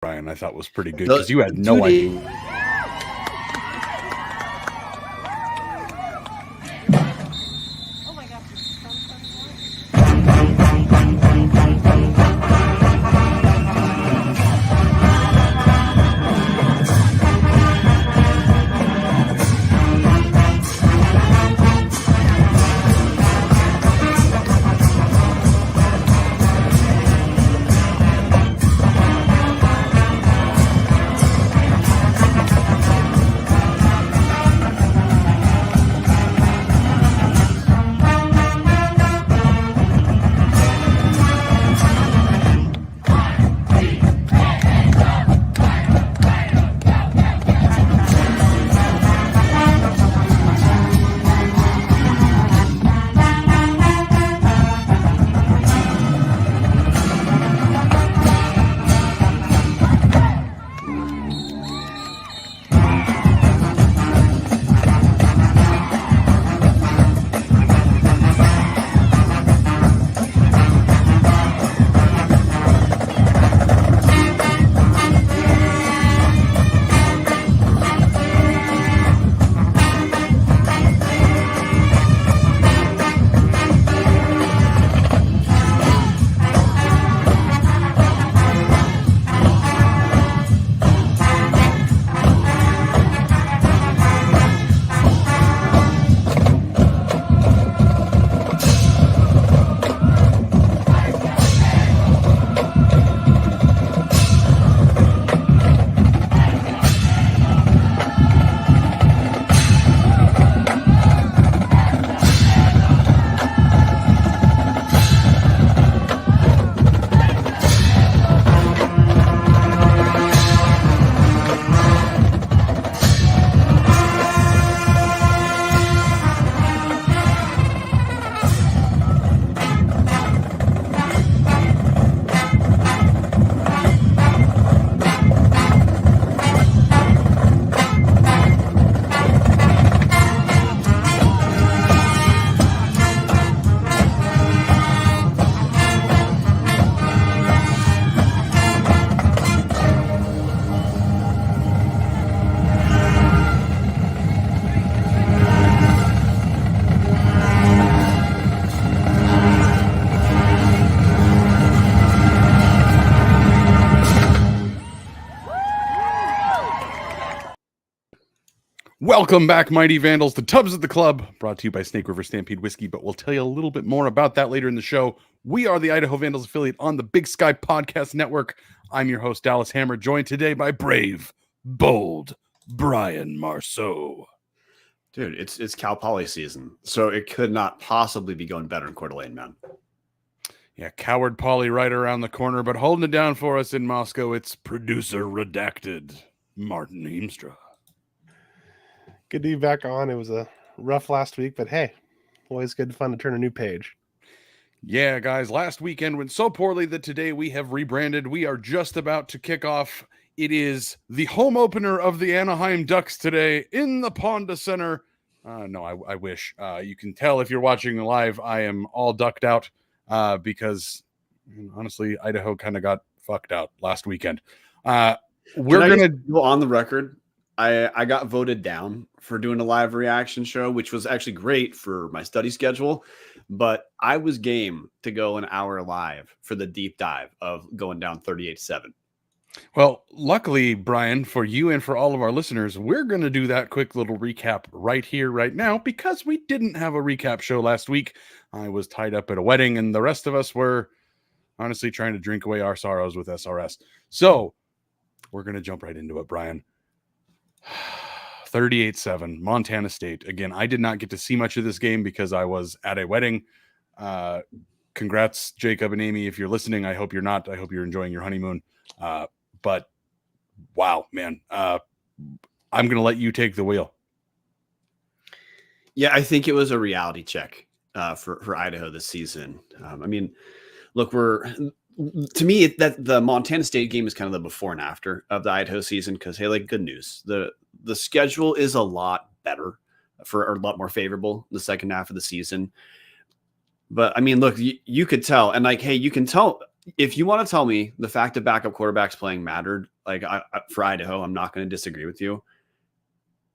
Bryan, I thought was pretty good because you had no idea. Welcome back, Mighty Vandals, to Tubs at the Club, brought to you by Snake River Stampede Whiskey, but we'll tell you a little bit more about that later in the show. We are the Idaho Vandals affiliate on the Big Sky Podcast Network. I'm your host, Dallas Hammer, joined today by brave, bold Bryan Marceau. Dude, it's Cal Poly season, so it could not possibly be going better in Coeur d'Alene, man. Yeah, Coward Poly right around the corner, but holding it down for us in Moscow, it's producer redacted, Martin Heemstra. Good to be back on. It was a rough last week, but hey, always good fun to turn a new page. Yeah, guys, last weekend went so poorly that today we have rebranded. We are just about to kick off. It is the home opener of the Anaheim Ducks today in the Ponda Center. No, I wish. You can tell if you're watching live, I am all ducked out because, honestly, Idaho kind of got fucked out last weekend. We're going to go on the record. I got voted down for doing a live reaction show, which was actually great for my study schedule, but I was game to go an hour live for the deep dive of going down 38-7. Well, luckily, Bryan, for you and for all of our listeners, we're going to do that quick little recap right here, right now, because we didn't have a recap show last week. I was tied up at a wedding, and the rest of us were honestly trying to drink away our sorrows with SRS. So we're going to jump right into it, Bryan. 38-7, Montana State. Again, I did not get to see much of this game because I was at a wedding. Congrats, Jacob and Amy, if you're listening. I hope you're not. I hope you're enjoying your honeymoon. But wow, man, I'm going to let you take the wheel. Yeah, I think it was a reality check for Idaho this season. I mean, look, to me, that the Montana State game is kind of the before and after of the Idaho season because, hey, like, good news. The schedule is a lot better or a lot more favorable the second half of the season. But, I mean, look, you could tell. And, like, hey, you can tell if you want to tell me the fact that backup quarterbacks playing mattered, like for Idaho, I'm not going to disagree with you.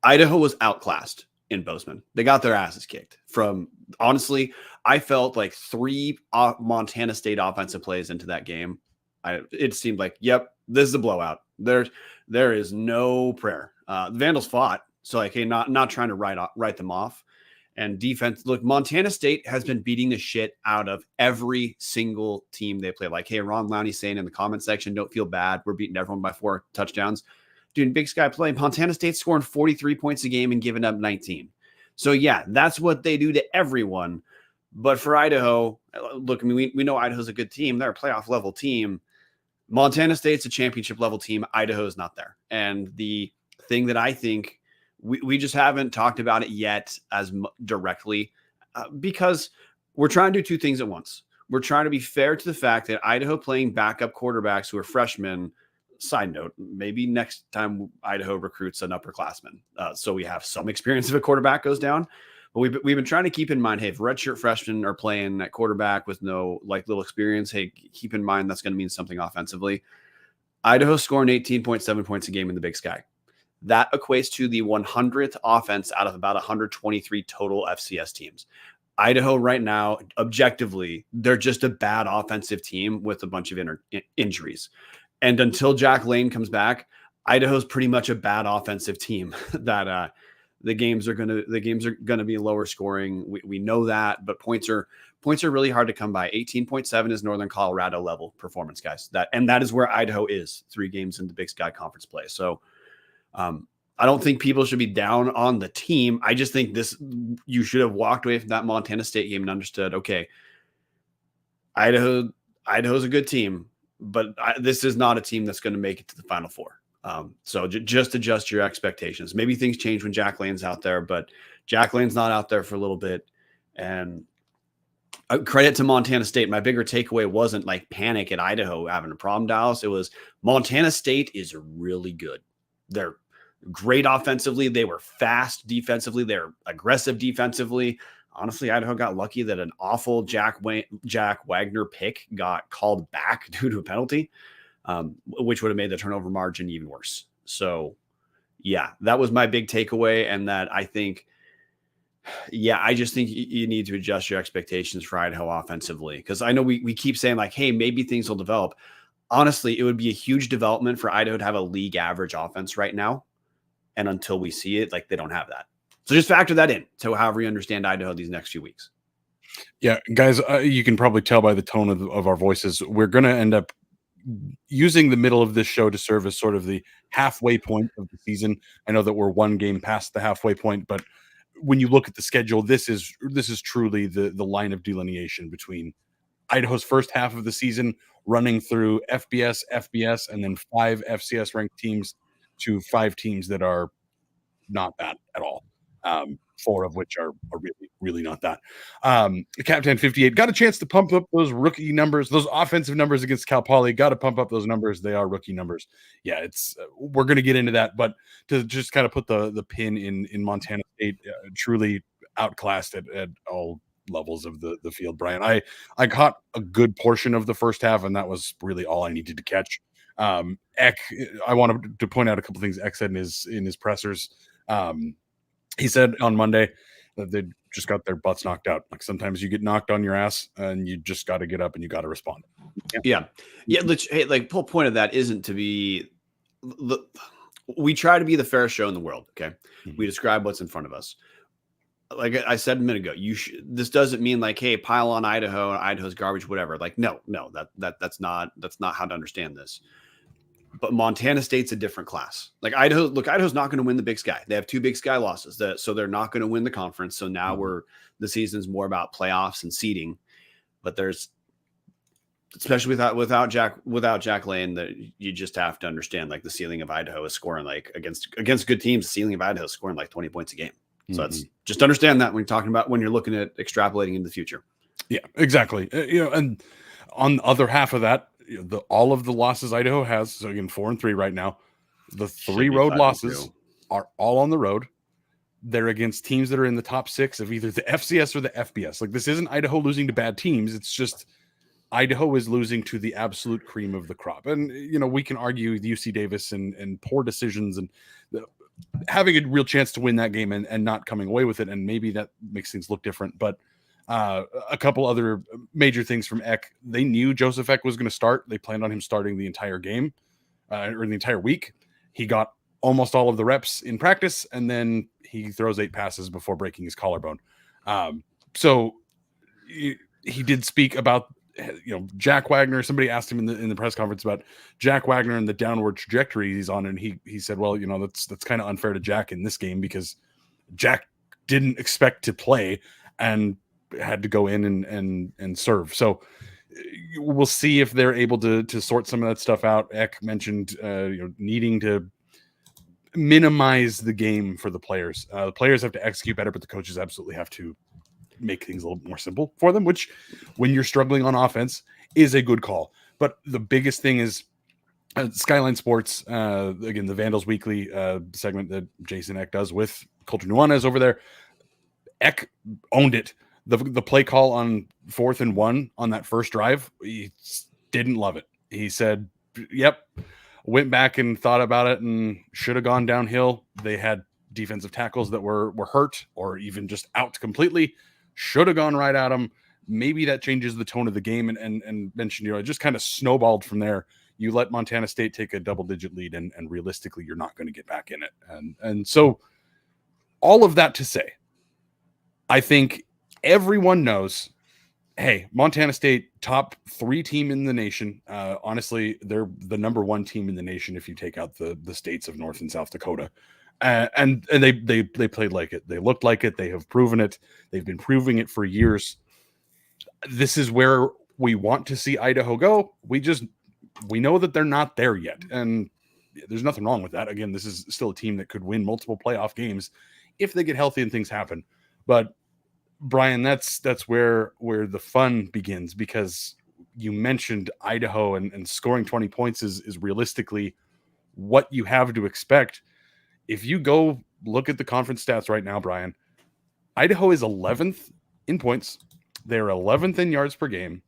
Idaho was outclassed in Bozeman. They got their asses kicked from, honestly, I felt like 3 Montana State offensive plays into that game. It seemed like, yep, this is a blowout. There is no prayer. The Vandals fought. So like, hey, not trying to write them off. And defense, look, Montana State has been beating the shit out of every single team they play. Like, hey, Ron Lowney saying in the comment section, don't feel bad. We're beating everyone by 4 touchdowns. Dude, Big Sky play, Montana State scoring 43 points a game and giving up 19. So, yeah, that's what they do to everyone. But for Idaho, look, I mean, we know Idaho's a good team. They're a playoff level team. Montana State's a championship level team. Idaho's not there. And the thing that I think we just haven't talked about it yet as directly because we're trying to do 2 things at once. We're trying to be fair to the fact that Idaho playing backup quarterbacks who are freshmen. Side note, maybe next time Idaho recruits an upperclassman. So we have some experience if a quarterback goes down. But we've been trying to keep in mind, hey, if redshirt freshmen are playing at quarterback with no like little experience, hey, keep in mind that's going to mean something offensively. Idaho scoring 18.7 points a game in the Big Sky. That equates to the 100th offense out of about 123 total FCS teams. Idaho right now, objectively, they're just a bad offensive team with a bunch of injuries. And until Jack Lane comes back, Idaho's pretty much a bad offensive team that the games are gonna be lower scoring. We know that, but points are really hard to come by. 18.7 is Northern Colorado level performance, guys. That is where Idaho is 3 games in the Big Sky Conference play. So I don't think people should be down on the team. I just think you should have walked away from that Montana State game and understood, okay, Idaho's a good team, but this is not a team that's going to make it to the Final Four. So just adjust your expectations. Maybe things change when Jack Lane's out there, but Jack Lane's not out there for a little bit. And credit to Montana State. My bigger takeaway wasn't like panic at Idaho having a problem, Dallas. It was Montana State is really good. They're great offensively. They were fast defensively. They're aggressive defensively. Honestly, Idaho got lucky that an awful Jack Wagner pick got called back due to a penalty, which would have made the turnover margin even worse. So, yeah, that was my big takeaway. And that I think, I just think you need to adjust your expectations for Idaho offensively. Because I know we keep saying like, hey, maybe things will develop. Honestly, it would be a huge development for Idaho to have a league average offense right now. And until we see it, like they don't have that. So just factor that in to however you understand Idaho these next few weeks. Yeah, guys, you can probably tell by the tone of our voices, we're going to end up using the middle of this show to serve as sort of the halfway point of the season. I know that we're 1 game past the halfway point, but when you look at the schedule, this is truly the line of delineation between Idaho's first half of the season running through FBS, and then 5 FCS ranked teams to 5 teams that are not that at all. 4 of which are really, really not that. Captain 58 got a chance to pump up those rookie numbers, those offensive numbers against Cal Poly. Got to pump up those numbers. They are rookie numbers. Yeah, it's we're going to get into that, but to just kind of put the pin in Montana State, truly outclassed at all levels of the field. Bryan, I caught a good portion of the first half, and that was really all I needed to catch. Eck, I wanted to point out a couple things Eck said in his pressers. He said on Monday that they just got their butts knocked out. Like sometimes you get knocked on your ass and you just got to get up and you got to respond. Yeah. Hey, like the whole point of that isn't to be, we try to be the fairest show in the world. Okay. Mm-hmm. We describe what's in front of us. Like I said a minute ago, this doesn't mean like, hey, pile on Idaho and Idaho's garbage, whatever. Like, no, that's not how to understand this. But Montana State's a different class. Like Idaho's not going to win the Big Sky. They have 2 Big Sky losses, so they're not going to win the conference. So now the season's more about playoffs and seeding. But there's, especially without Jack Lane, that you just have to understand like the ceiling of Idaho is scoring like against good teams. The ceiling of Idaho is scoring like 20 points a game. So that's just understand that when you're looking at extrapolating into the future. Yeah, exactly. And on the other half of that, all of the losses Idaho has, so again 4-3 right now, the 3 road losses are all on the road. They're against teams that are in the top 6 of either the FCS or the FBS. Like this isn't Idaho losing to bad teams. It's just Idaho is losing to the absolute cream of the crop. And, we can argue the UC Davis and poor decisions and having a real chance to win that game and not coming away with it. And maybe that makes things look different. But a couple other major things from Eck. They knew Joseph Eck was going to start. They planned on him starting the entire game or the entire week. He got almost all of the reps in practice, and then he throws 8 passes before breaking his collarbone. So he did speak about, Jack Wagner. Somebody asked him in the press conference about Jack Wagner and the downward trajectory he's on, and he said, well, that's kind of unfair to Jack in this game because Jack didn't expect to play and had to go in and serve. So we'll see if they're able to sort some of that stuff out. Eck mentioned needing to minimize the game for the players. The players have to execute better, but the coaches absolutely have to make things a little more simple for them, which when you're struggling on offense is a good call. But the biggest thing is Skyline Sports, again, the Vandals Weekly segment that Jason Eck does with Coulter Nuanez over there. Eck owned it. The play call on 4th and 1 on that first drive, he didn't love it. He said, yep, went back and thought about it and should have gone downhill. They had defensive tackles that were hurt or even just out completely. Should have gone right at them. Maybe that changes the tone of the game and mentioned, it just kind of snowballed from there. You let Montana State take a double-digit lead, and realistically, you're not going to get back in it. And so all of that to say, I think everyone knows, hey, Montana State, top 3 team in the nation. Honestly, they're the number 1 team in the nation if you take out the states of North and South Dakota. And they played like it. They looked like it. They have proven it. They've been proving it for years. This is where we want to see Idaho go. We know that they're not there yet. And there's nothing wrong with that. Again, this is still a team that could win multiple playoff games if they get healthy and things happen. But Bryan, that's where the fun begins, because you mentioned Idaho and scoring 20 points is realistically what you have to expect. If you go look at the conference stats right now, Bryan, Idaho is 11th in points. They're 11th in yards per game,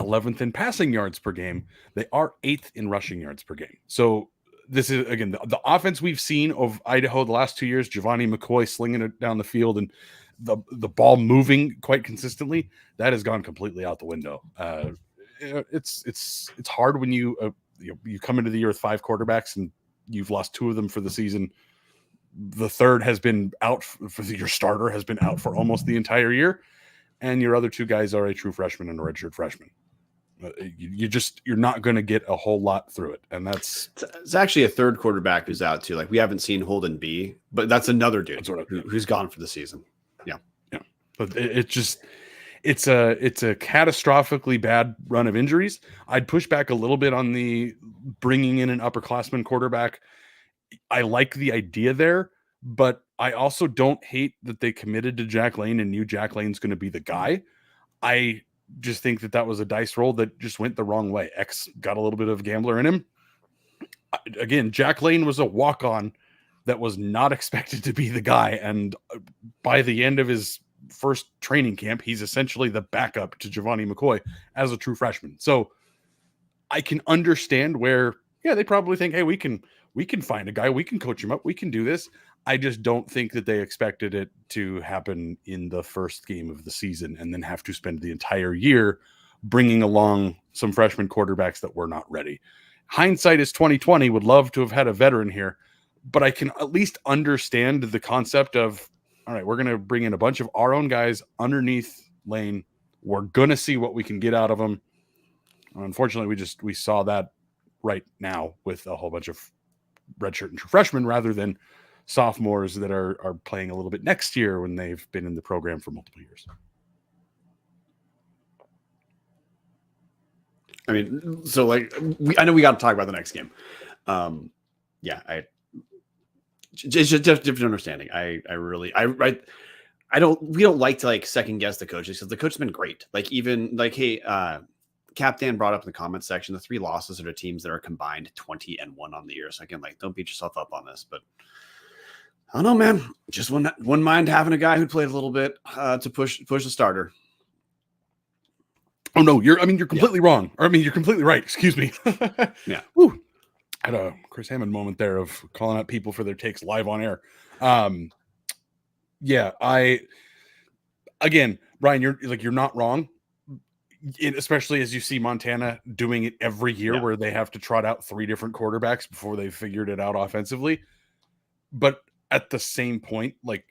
11th in passing yards per game. They are 8th in rushing yards per game. So this is, again, the offense we've seen of Idaho the last 2 years, Giovanni McCoy slinging it down the field and the ball moving quite consistently, that has gone completely out the window. It's hard when you come into the year with 5 quarterbacks and you've lost 2 of them for the season. The third has been out your starter has been out for almost the entire year. And your other 2 guys are a true freshman and a redshirt freshman. You're not going to get a whole lot through it. And it's actually a third quarterback who's out too. Like, we haven't seen Holden B, but that's another dude who's gone for the season. Yeah. Yeah. But it's a catastrophically bad run of injuries. I'd push back a little bit on the bringing in an upperclassman quarterback. I like the idea there, but I also don't hate that they committed to Jack Lane and knew Jack Lane's going to be the guy. I just think that was a dice roll that just went the wrong way. X got a little bit of gambler in him. Again, Jack Lane was a walk-on that was not expected to be the guy. And by the end of his first training camp, he's essentially the backup to Giovanni McCoy as a true freshman. So I can understand where, they probably think, hey, we can find a guy, we can coach him up, we can do this. I just don't think that they expected it to happen in the first game of the season and then have to spend the entire year bringing along some freshman quarterbacks that were not ready. Hindsight is 2020. Would love to have had a veteran here, but I can at least understand the concept of, all right, we're going to bring in a bunch of our own guys underneath Lane. We're going to see what we can get out of them. Unfortunately, we saw that right now with a whole bunch of redshirt and true freshmen rather than sophomores that are playing a little bit next year when they've been in the program for multiple years. I mean, so I know we got to talk about the next game. It's just different understanding. We don't like to second guess the coaches because the coach has been great. Cap Dan brought up in the comments section, the 3 losses are to teams that are combined 20-1 on the year. So again, don't beat yourself up on this, but I don't know, man. Just wouldn't mind having a guy who played a little bit to push the starter. Oh no, you're completely wrong. Or you're completely right. Excuse me. Yeah. Woo. Had a Chris Hammond moment there of calling out people for their takes live on air. Yeah, again, Bryan, you're not wrong. Especially as you see Montana doing it every year, where they have to trot out 3 different quarterbacks before they've figured it out offensively. But at the same point, like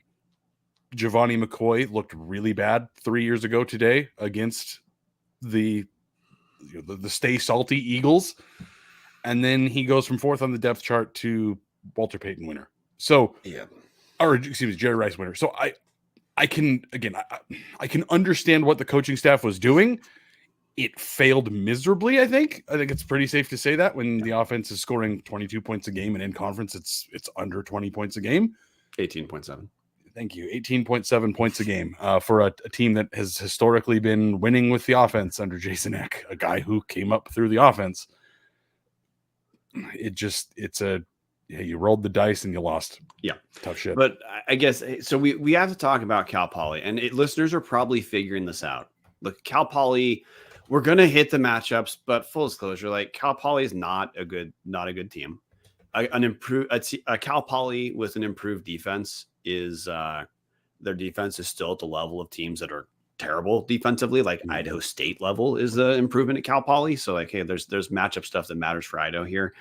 Giovanni McCoy looked really bad 3 years ago today against the Stay Salty Eagles, and then he goes from 4th on the depth chart to Walter Payton winner. So or excuse me, Jerry Rice winner. So I can understand what the coaching staff was doing. It failed miserably. I think it's pretty safe to say that when the offense is scoring 22 points a game, and in conference it's under 20 points a game. 18.7. Thank you. 18.7 points a game for a team that has historically been winning with the offense under Jason Eck, a guy who came up through the offense. You rolled the dice and you lost. Yeah. Tough shit. But I guess, so we have to talk about Cal Poly, and listeners are probably figuring this out. Look, Cal Poly, we're going to hit the matchups, but full disclosure, like Cal Poly is not a good team. A Cal Poly with an improved defense is their defense is still at the level of teams that are terrible defensively. Like Idaho State level is the improvement at Cal Poly. So like, hey, there's matchup stuff that matters for Idaho here.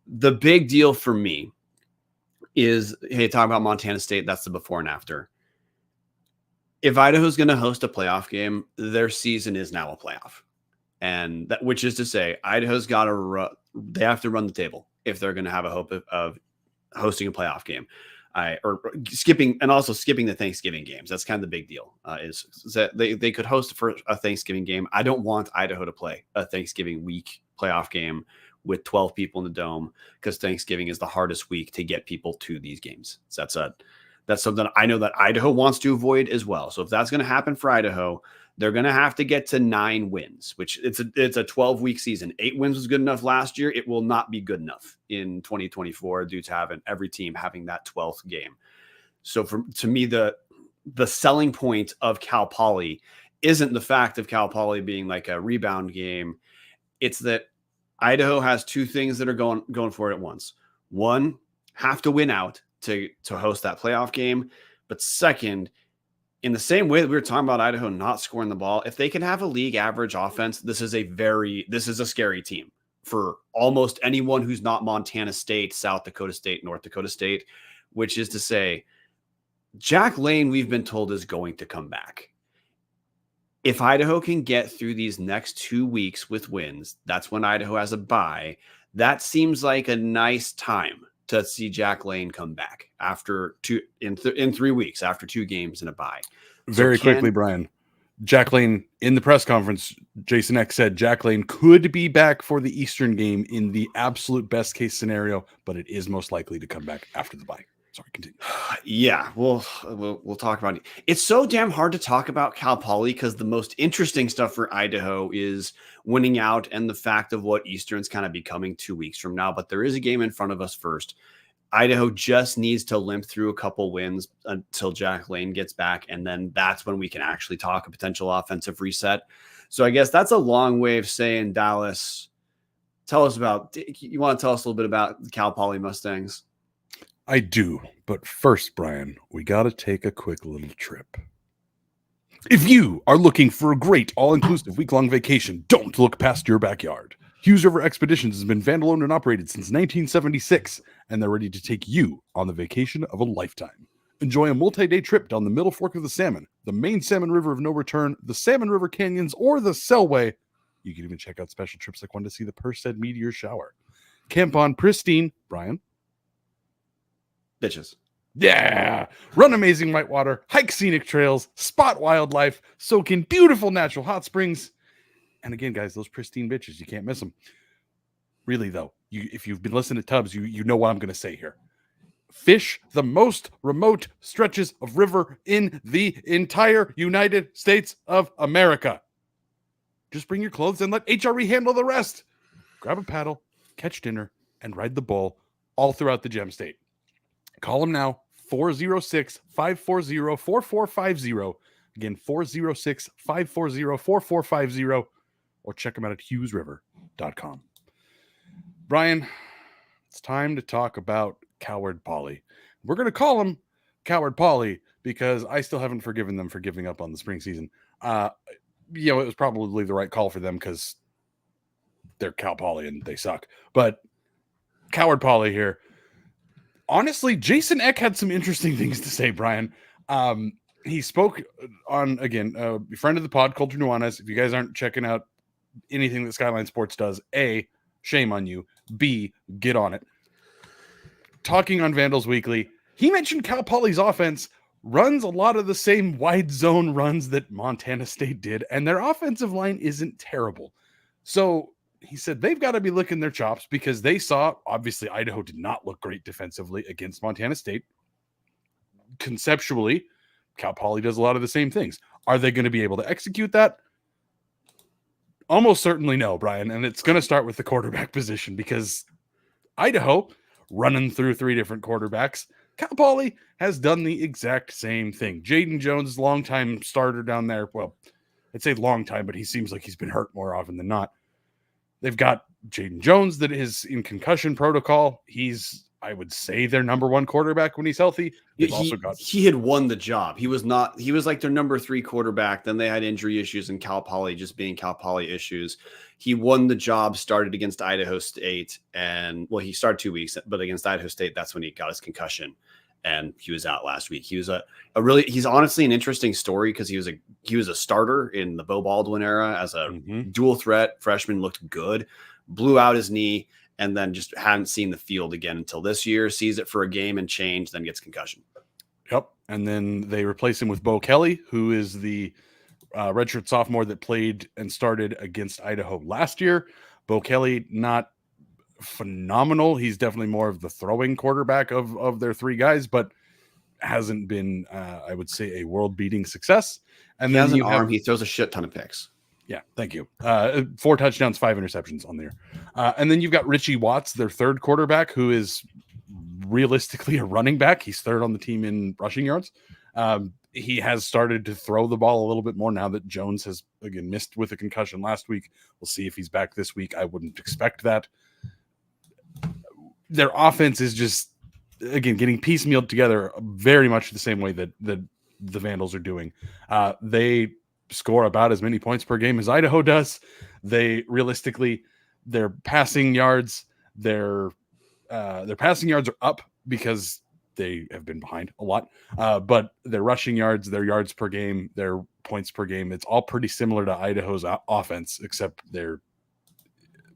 The big deal for me is, hey, talk about Montana State. That's the before and after. If Idaho's going to host a playoff game, their season is now a playoff. And that, which is to say, Idaho's got to they have to run the table if they're going to have a hope of hosting a playoff game. Skipping the Thanksgiving games. That's kind of the big deal. Is that they could host for a Thanksgiving game. I don't want Idaho to play a Thanksgiving week playoff game with 12 people in the dome, because Thanksgiving is the hardest week to get people to these games. So that's something I know that Idaho wants to avoid as well. So if that's going to happen for Idaho, they're going to have to get to 9 wins, which it's a 12-week season. 8 wins was good enough last year. It will not be good enough in 2024 due to every team having that 12th game. So to me, the selling point of Cal Poly isn't the fact of Cal Poly being like a rebound game. It's that Idaho has 2 things that are going for it at once. One, have to win out to host that playoff game. But second, in the same way that we were talking about Idaho not scoring the ball, if they can have a league average offense, this is a scary team for almost anyone who's not Montana State, South Dakota State, North Dakota State, which is to say, Jack Lane, we've been told, is going to come back. If Idaho can get through these next 2 weeks with wins, that's when Idaho has a bye. That seems like a nice time to see Jack Lane come back after in 3 weeks, after 2 games and a bye. Very quickly, Bryan. Jack Lane, in the press conference, Jason Eck said Jack Lane could be back for the Eastern game in the absolute best case scenario, but it is most likely to come back after the bye. Sorry, continue. Yeah, we'll talk about it. It's so damn hard to talk about Cal Poly because the most interesting stuff for Idaho is winning out and the fact of what Eastern's kind of becoming 2 weeks from now. But there is a game in front of us first. Idaho just needs to limp through a couple wins until Jack Lane gets back, and then that's when we can actually talk a potential offensive reset. So I guess that's a long way of saying, Dallas, you want to tell us a little bit about the Cal Poly Mustangs? I do, but first, Bryan, we got to take a quick little trip. If you are looking for a great all-inclusive week-long vacation, don't look past your backyard. Hughes River Expeditions has been Vandal-owned and operated since 1976, and they're ready to take you on the vacation of a lifetime. Enjoy a multi-day trip down the Middle Fork of the Salmon, the main Salmon River of No Return, the Salmon River Canyons, or the Selway. You can even check out special trips like one to see the Perseid meteor shower. Camp on pristine, Bryan. B-tches. Yeah. Run amazing whitewater, hike scenic trails, spot wildlife, soak in beautiful natural hot springs. And again, guys, those pristine B-tches, you can't miss them. Really, though, if you've been listening to Tubbs, you know what I'm going to say here. Fish the most remote stretches of river in the entire United States of America. Just bring your clothes and let HRE handle the rest. Grab a paddle, catch dinner, and ride the bull all throughout the Gem State. Call them now, 406-540-4450. Again, 406-540-4450, or check them out at hughesriver.com. Bryan, it's time to talk about Coward Poly. We're going to call him Coward Poly because I still haven't forgiven them for giving up on the spring season. It was probably the right call for them because they're Cal Poly and they suck. But Coward Poly here. Honestly, Jason Eck had some interesting things to say, Bryan. He spoke on, again, a friend of the pod, Culture Nuanez. If you guys aren't checking out anything that Skyline Sports does, A, shame on you. B, get on it. Talking on Vandals Weekly, he mentioned Cal Poly's offense runs a lot of the same wide zone runs that Montana State did, and their offensive line isn't terrible. So he said they've got to be licking their chops because they saw, obviously, Idaho did not look great defensively against Montana State. Conceptually, Cal Poly does a lot of the same things. Are they going to be able to execute that? Almost certainly no, Bryan. And it's going to start with the quarterback position because Idaho, running through 3 different quarterbacks, Cal Poly has done the exact same thing. Jaden Jones, longtime starter down there. Well, I'd say long time, but he seems like he's been hurt more often than not. They've got Jaden Jones that is in concussion protocol. He's, I would say, their number 1 quarterback when he's healthy. He had won the job. He was like their number 3 quarterback. Then they had injury issues and Cal Poly just being Cal Poly issues. He won the job, started against Idaho State. And he started 2 weeks, but against Idaho State, that's when he got his concussion. And he was out last week. He was he's honestly an interesting story because he was a starter in the Bo Baldwin era as a dual threat freshman, looked good, blew out his knee, and then just hadn't seen the field again until this year, sees it for a game and change, then gets concussion. Yep. And then they replace him with Bo Kelly, who is the redshirt sophomore that played and started against Idaho last year. Bo Kelly, not phenomenal. He's definitely more of the throwing quarterback of their 3 guys, but hasn't been, I would say, a world-beating success. And he then has an arm. He throws a shit ton of picks. Yeah, thank you. 4 touchdowns, 5 interceptions on there. And then you've got Richie Watts, their 3rd quarterback, who is realistically a running back. He's 3rd on the team in rushing yards. He has started to throw the ball a little bit more now that Jones has, again, missed with a concussion last week. We'll see if he's back this week. I wouldn't expect that. Their offense is just, again, getting piecemealed together very much the same way that the Vandals are doing. They score about as many points per game as Idaho does. They realistically, their passing yards, their passing yards are up because they have been behind a lot. But their rushing yards, their yards per game, their points per game, it's all pretty similar to Idaho's offense, except they're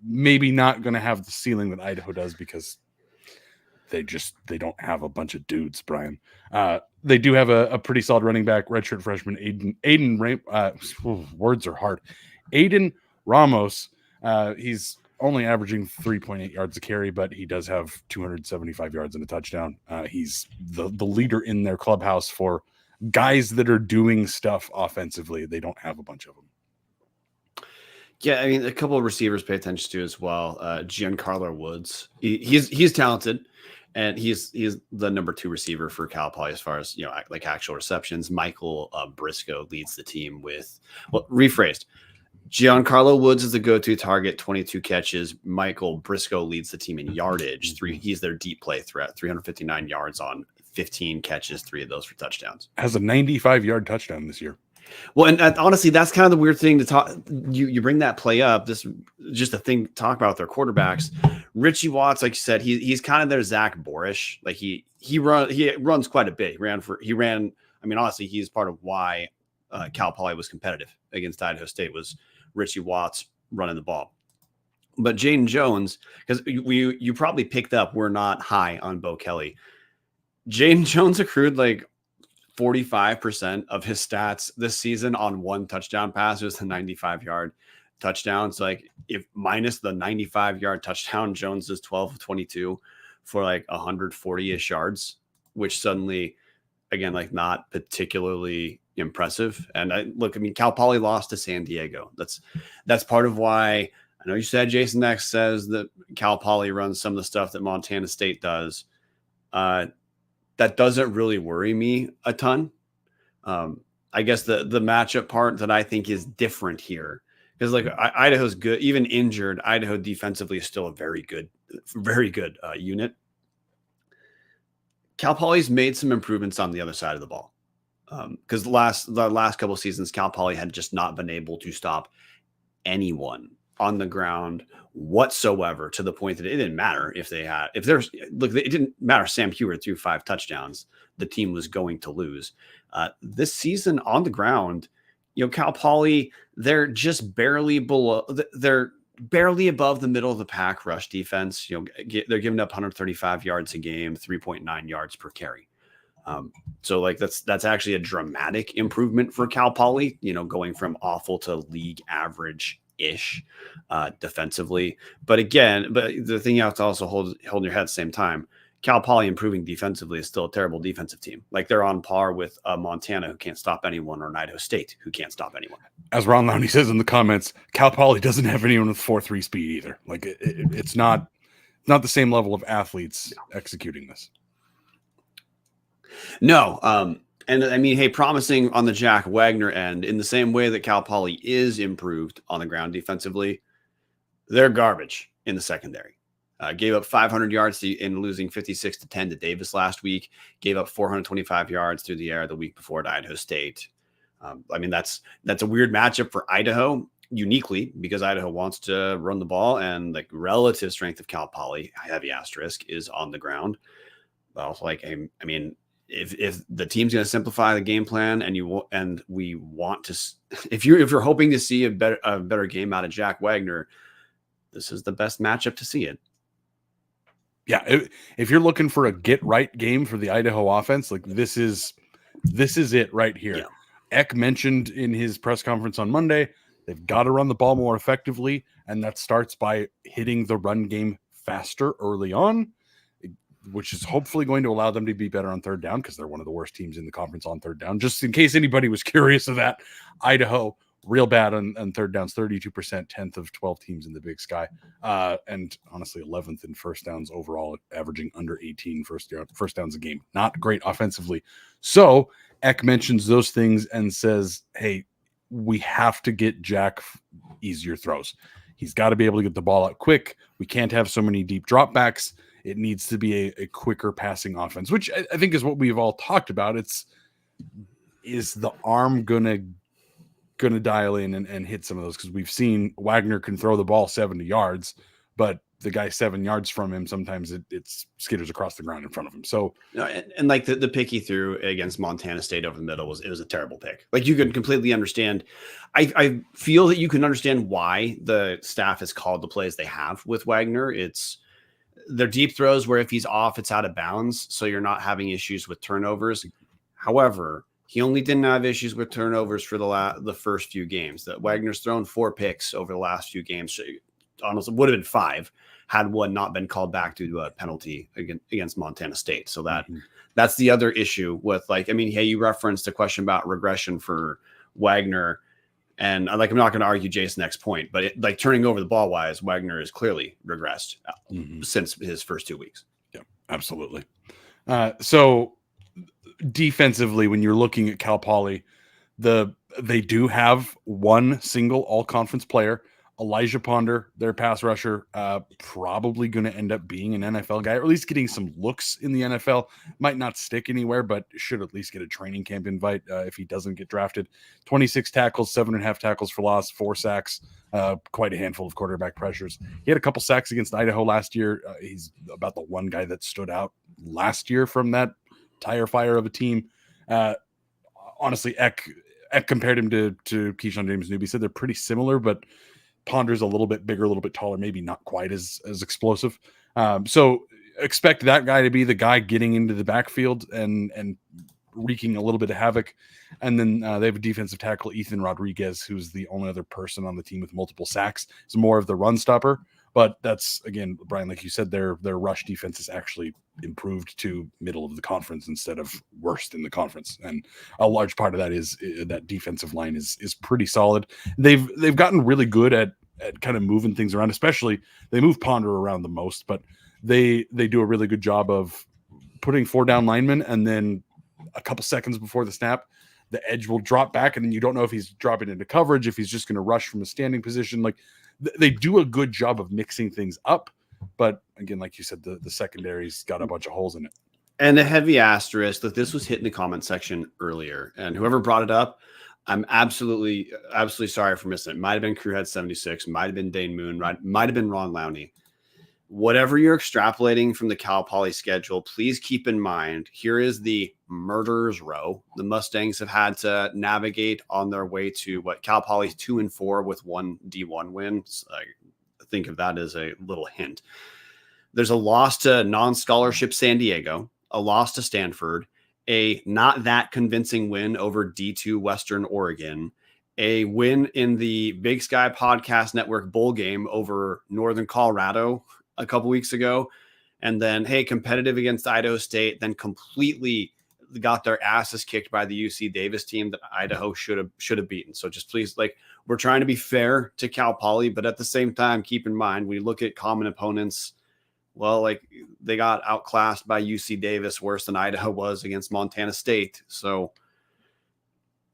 maybe not going to have the ceiling that Idaho does because they don't have a bunch of dudes, Bryan. They do have a pretty solid running back, redshirt freshman words are hard. Aiden Ramos. He's only averaging 3.8 yards a carry, but he does have 275 yards and a touchdown. He's the leader in their clubhouse for guys that are doing stuff offensively. They don't have a bunch of them. Yeah, I mean, a couple of receivers pay attention to as well. Giancarlo Woods, he's talented, and he's the number 2 receiver for Cal Poly as far as, like actual receptions. Michael Briscoe leads the team with, rephrased, Giancarlo Woods is the go-to target, 22 catches. Michael Briscoe leads the team in yardage. He's their deep play threat, 359 yards on 15 catches, 3 of those for touchdowns. Has a 95-yard touchdown this year. Well, and honestly, that's kind of the weird thing to talk. You bring that play up. This is just a thing to talk about with their quarterbacks. Richie Watts, like you said, he's kind of their Zach Borish. Like he runs quite a bit. He ran. I mean, honestly, he's part of why Cal Poly was competitive against Idaho State was Richie Watts running the ball. But Jaden Jones, because you probably picked up, we're not high on Bo Kelly. Jaden Jones accrued like 45% of his stats this season on 1 touchdown pass. It was a 95-yard touchdown. So like if minus the 95-yard touchdown, Jones is 12 of 22 for like 140-ish yards, which suddenly, again, like not particularly impressive. And I mean, Cal Poly lost to San Diego. That's part of why I know you said Jason X says that Cal Poly runs some of the stuff that Montana State does. That doesn't really worry me a ton. I guess the matchup part that I think is different here, because like Idaho's good, even injured. Idaho defensively is still a very good unit. Cal Poly's made some improvements on the other side of the ball, because the last couple of seasons, Cal Poly had just not been able to stop anyone on the ground whatsoever, to the point that it didn't matter if it didn't matter. Sam Heward threw 5 touchdowns, the team was going to lose. This season on the ground, Cal Poly, they're just barely below. They're barely above the middle of the pack rush defense. They're giving up 135 yards a game, 3.9 yards per carry. So like that's actually a dramatic improvement for Cal Poly, going from awful to league average ish defensively. But the thing you have to also hold in your head at the same time, Cal Poly improving defensively is still a terrible defensive team. Like they're on par with Montana, who can't stop anyone, or an Idaho State, who can't stop anyone. As Ron Lowney says in the comments, Cal Poly doesn't have anyone with 4.3 speed either. Like it's not the same level of athletes executing this. No. And I mean, hey, promising on the Jack Wagner end, in the same way that Cal Poly is improved on the ground defensively, they're garbage in the secondary. Gave up 500 yards in losing 56-10 to Davis last week. Gave up 425 yards through the air the week before to Idaho State. I mean, that's a weird matchup for Idaho, uniquely, because Idaho wants to run the ball, and like relative strength of Cal Poly, heavy asterisk, is on the ground. Well, like, I mean, if the team's going to simplify the game plan, and we want to, if you're hoping to see a better game out of Jack Wagner, this is the best matchup to see it. Yeah, if you're looking for a get right game for the Idaho offense, like this is it right here. Yeah. Eck mentioned in his press conference on Monday, they've got to run the ball more effectively, and that starts by hitting the run game faster early on, which is hopefully going to allow them to be better on third down, because they're one of the worst teams in the conference on third down. Just in case anybody was curious of that, Idaho, real bad on third downs, 32%, 10th of 12 teams in the Big Sky. And honestly, 11th in first downs overall, averaging under 18 first downs a game. Not great offensively. So Eck mentions those things and says, hey, we have to get Jack easier throws. He's got to be able to get the ball out quick. We can't have so many deep dropbacks. It needs to be a quicker passing offense, which I think is what we've all talked about. Is the arm gonna dial in and hit some of those? Because we've seen Wagner can throw the ball 70 yards, but the guy 7 yards from him, sometimes it skitters across the ground in front of him. So and like the pick he threw against Montana State over the middle was a terrible pick. Like, you can completely understand. I feel that you can understand why the staff has called the plays they have with Wagner. They're deep throws where if he's off, it's out of bounds. So you're not having issues with turnovers. However, he only didn't have issues with turnovers for the first few games. That Wagner's thrown 4 picks over the last few games. Honestly, would have been 5 had one not been called back due to a penalty against Montana State. So that's the other issue with, like, I mean, hey, you referenced a question about regression for Wagner. And I'm not going to argue Jason's next point, but like turning over the ball wise, Wagner has clearly regressed since his first 2 weeks. Yeah, absolutely. So defensively, when you're looking at Cal Poly, they do have one single all-conference player, Elijah Ponder, their pass rusher, probably going to end up being an NFL guy, or at least getting some looks in the NFL. Might not stick anywhere, but should at least get a training camp invite if he doesn't get drafted. 26 tackles, 7.5 tackles for loss, 4 sacks, quite a handful of quarterback pressures. He had a couple sacks against Idaho last year. He's about the one guy that stood out last year from that tire fire of a team. Honestly, Eck compared him to Keyshawn James Newby. Said they're pretty similar, but Ponder's a little bit bigger, a little bit taller, maybe not quite as explosive. So expect that guy to be the guy getting into the backfield and wreaking a little bit of havoc. And then they have a defensive tackle, Ethan Rodriguez, who's the only other person on the team with multiple sacks. He's more of the run stopper. But that's, again, Bryan, like you said, their rush defense is actually improved to middle of the conference instead of worst in the conference. And a large part of that is that defensive line is pretty solid. They've gotten really good at kind of moving things around, especially they move Ponder around the most, but they do a really good job of putting 4 down linemen, and then a couple seconds before the snap, the edge will drop back, and then you don't know if he's dropping into coverage, if he's just going to rush from a standing position. Like they do a good job of mixing things up. But again, like you said, the secondary's got a bunch of holes in it. And a heavy asterisk that this was hit in the comment section earlier. And whoever brought it up, I'm absolutely sorry for missing it. Might have been Crewhead76, might have been Dane Moon, might have been Ron Lowney. Whatever you're extrapolating from the Cal Poly schedule, please keep in mind, here is the murderer's row the Mustangs have had to navigate on their way to what Cal Poly's 2-4 with one D1 win. So I think of that as a little hint. There's a loss to non-scholarship San Diego, a loss to Stanford, a not that convincing win over D2 Western Oregon, a win in the Big Sky Podcast Network bowl game over Northern Colorado a couple weeks ago, and then, hey, competitive against Idaho State, then completely got their asses kicked by the UC Davis team that Idaho should have beaten. So just please, like, we're trying to be fair to Cal Poly, but at the same time, keep in mind, we look at common opponents. Well, like, they got outclassed by UC Davis worse than Idaho was against Montana State. So,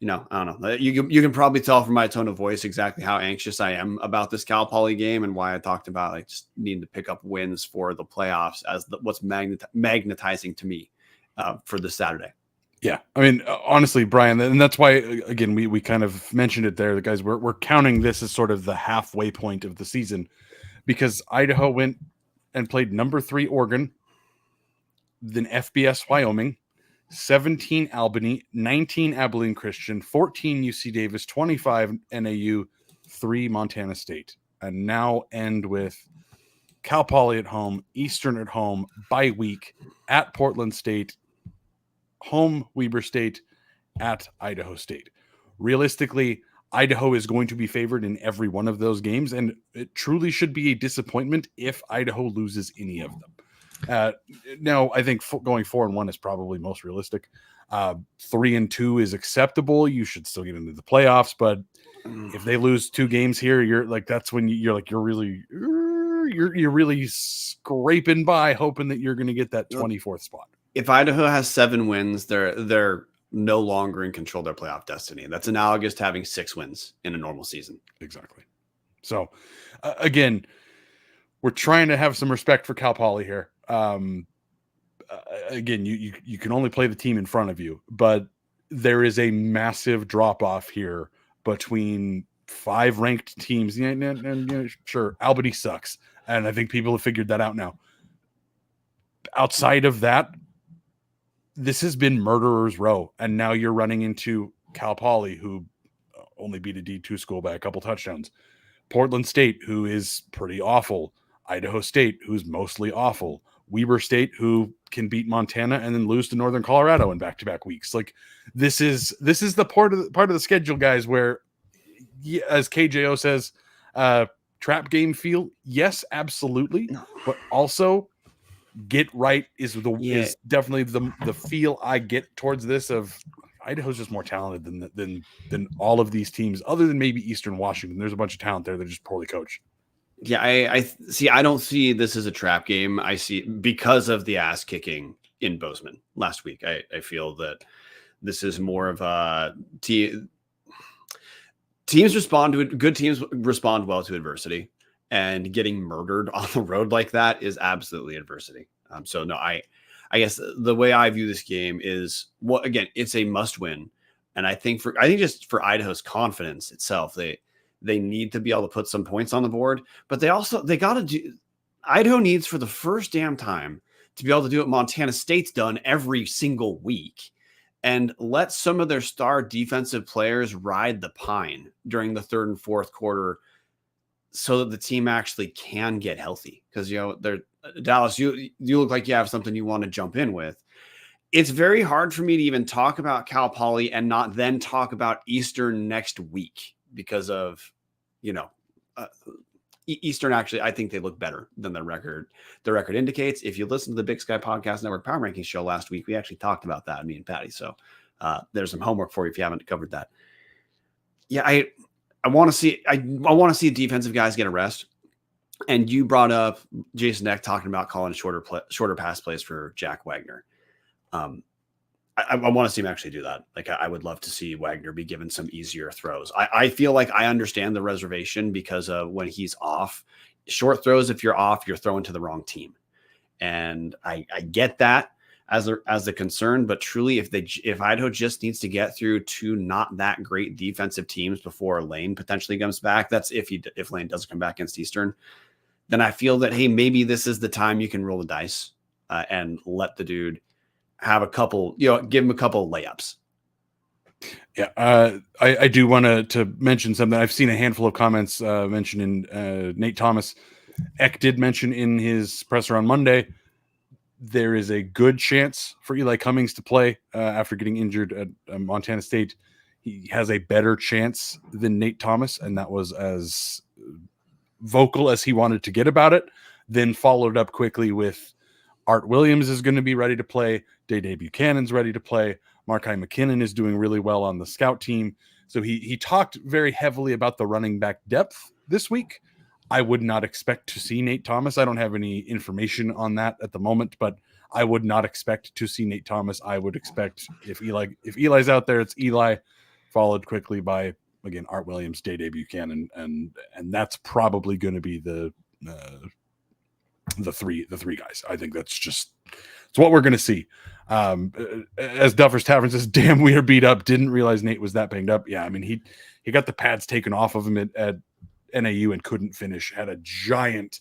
you know, I don't know. You can probably tell from my tone of voice exactly how anxious I am about this Cal Poly game and why I talked about like just needing to pick up wins for the playoffs as what's magnetizing to me for this Saturday. Yeah, I mean, honestly, Bryan, and that's why again we kind of mentioned it there. The guys, we're counting this as sort of the halfway point of the season because Idaho went and played number 3 Oregon, then FBS Wyoming, 17 Albany, 19 Abilene Christian, 14 UC Davis, 25 NAU, 3 Montana State, and now end with Cal Poly at home, Eastern at home, bye week at Portland State, home Weber State, at Idaho State. Realistically, Idaho is going to be favored in every one of those games, and it truly should be a disappointment if Idaho loses any of them. Now, I think going 4-1 is probably most realistic. 3-2 is acceptable. You should still get into the playoffs, but if they lose 2 games here, you're like that's when you're really scraping by, hoping that you're going to get that 24th spot. If Idaho has 7 wins, they're no longer in control of their playoff destiny. That's analogous to having 6 wins in a normal season. Exactly. So, again, we're trying to have some respect for Cal Poly here. Again, you can only play the team in front of you, but there is a massive drop off here between 5 ranked teams. And sure, Albany sucks, and I think people have figured that out now. Outside of that, this has been murderer's row, and now you're running into Cal Poly, who only beat a D2 school by a couple touchdowns. Portland State, who is pretty awful. Idaho State, who's mostly awful. Weber State, who can beat Montana and then lose to Northern Colorado in back-to-back weeks. Like this is the part of the schedule, guys, where, as KJO says, trap game feel. Yes, absolutely, but also get right is definitely the feel I get towards this. Of Idaho's just more talented than all of these teams, other than maybe Eastern Washington. There's a bunch of talent there. They're just poorly coached. Yeah, I see. I don't see this as a trap game. I see because of the ass kicking in Bozeman last week. I feel that this is more of a teams respond to it. Good teams respond well to adversity, and getting murdered on the road like that is absolutely adversity. So no, I guess the way I view this game is again, it's a must win, and I think just for Idaho's confidence itself, they need to be able to put some points on the board, but Idaho needs for the first damn time to be able to do what Montana State's done every single week and let some of their star defensive players ride the pine during the 3rd and 4th quarter so that the team actually can get healthy. Because, Dallas, you look like you have something you want to jump in with. It's very hard for me to even talk about Cal Poly and not then talk about Eastern next week. Because of, Eastern, actually, I think they look better than the record indicates. If you listen to the Big Sky Podcast Network Power Rankings show last week, we actually talked about that, me and Patty. So there's some homework for you if you haven't covered that. Yeah, I want to see defensive guys get a rest. And you brought up Jason Eck talking about calling shorter pass plays for Jack Wagner. I want to see him actually do that. Like, I would love to see Wagner be given some easier throws. I feel like I understand the reservation because of when he's off. Short throws, if you're off, you're throwing to the wrong team. And I get that as a concern, but truly, if Idaho just needs to get through two not that great defensive teams before Lane potentially comes back, that's if Lane doesn't come back against Eastern, then I feel that, hey, maybe this is the time you can roll the dice and let the dude have a couple, give him a couple of layups. Yeah, I do want to mention something. I've seen a handful of comments mentioning Nate Thomas. Eck did mention in his presser on Monday there is a good chance for Eli Cummings to play after getting injured at Montana State. He has a better chance than Nate Thomas, and that was as vocal as he wanted to get about it. Then followed up quickly with Art Williams is going to be ready to play. Day Buchanan's ready to play. Markai McKinnon is doing really well on the scout team. So he talked very heavily about the running back depth this week. I would not expect to see Nate Thomas. I don't have any information on that at the moment, but I would not expect to see Nate Thomas. I would expect if Eli's out there, it's Eli, followed quickly by, again, Art Williams, Day Buchanan, and that's probably going to be the three guys. I think it's what we're going to see. As Duffer's Tavern says, damn, we are beat up. Didn't realize Nate was that banged up. Yeah, I mean, he got the pads taken off of him at NAU and couldn't finish. Had a giant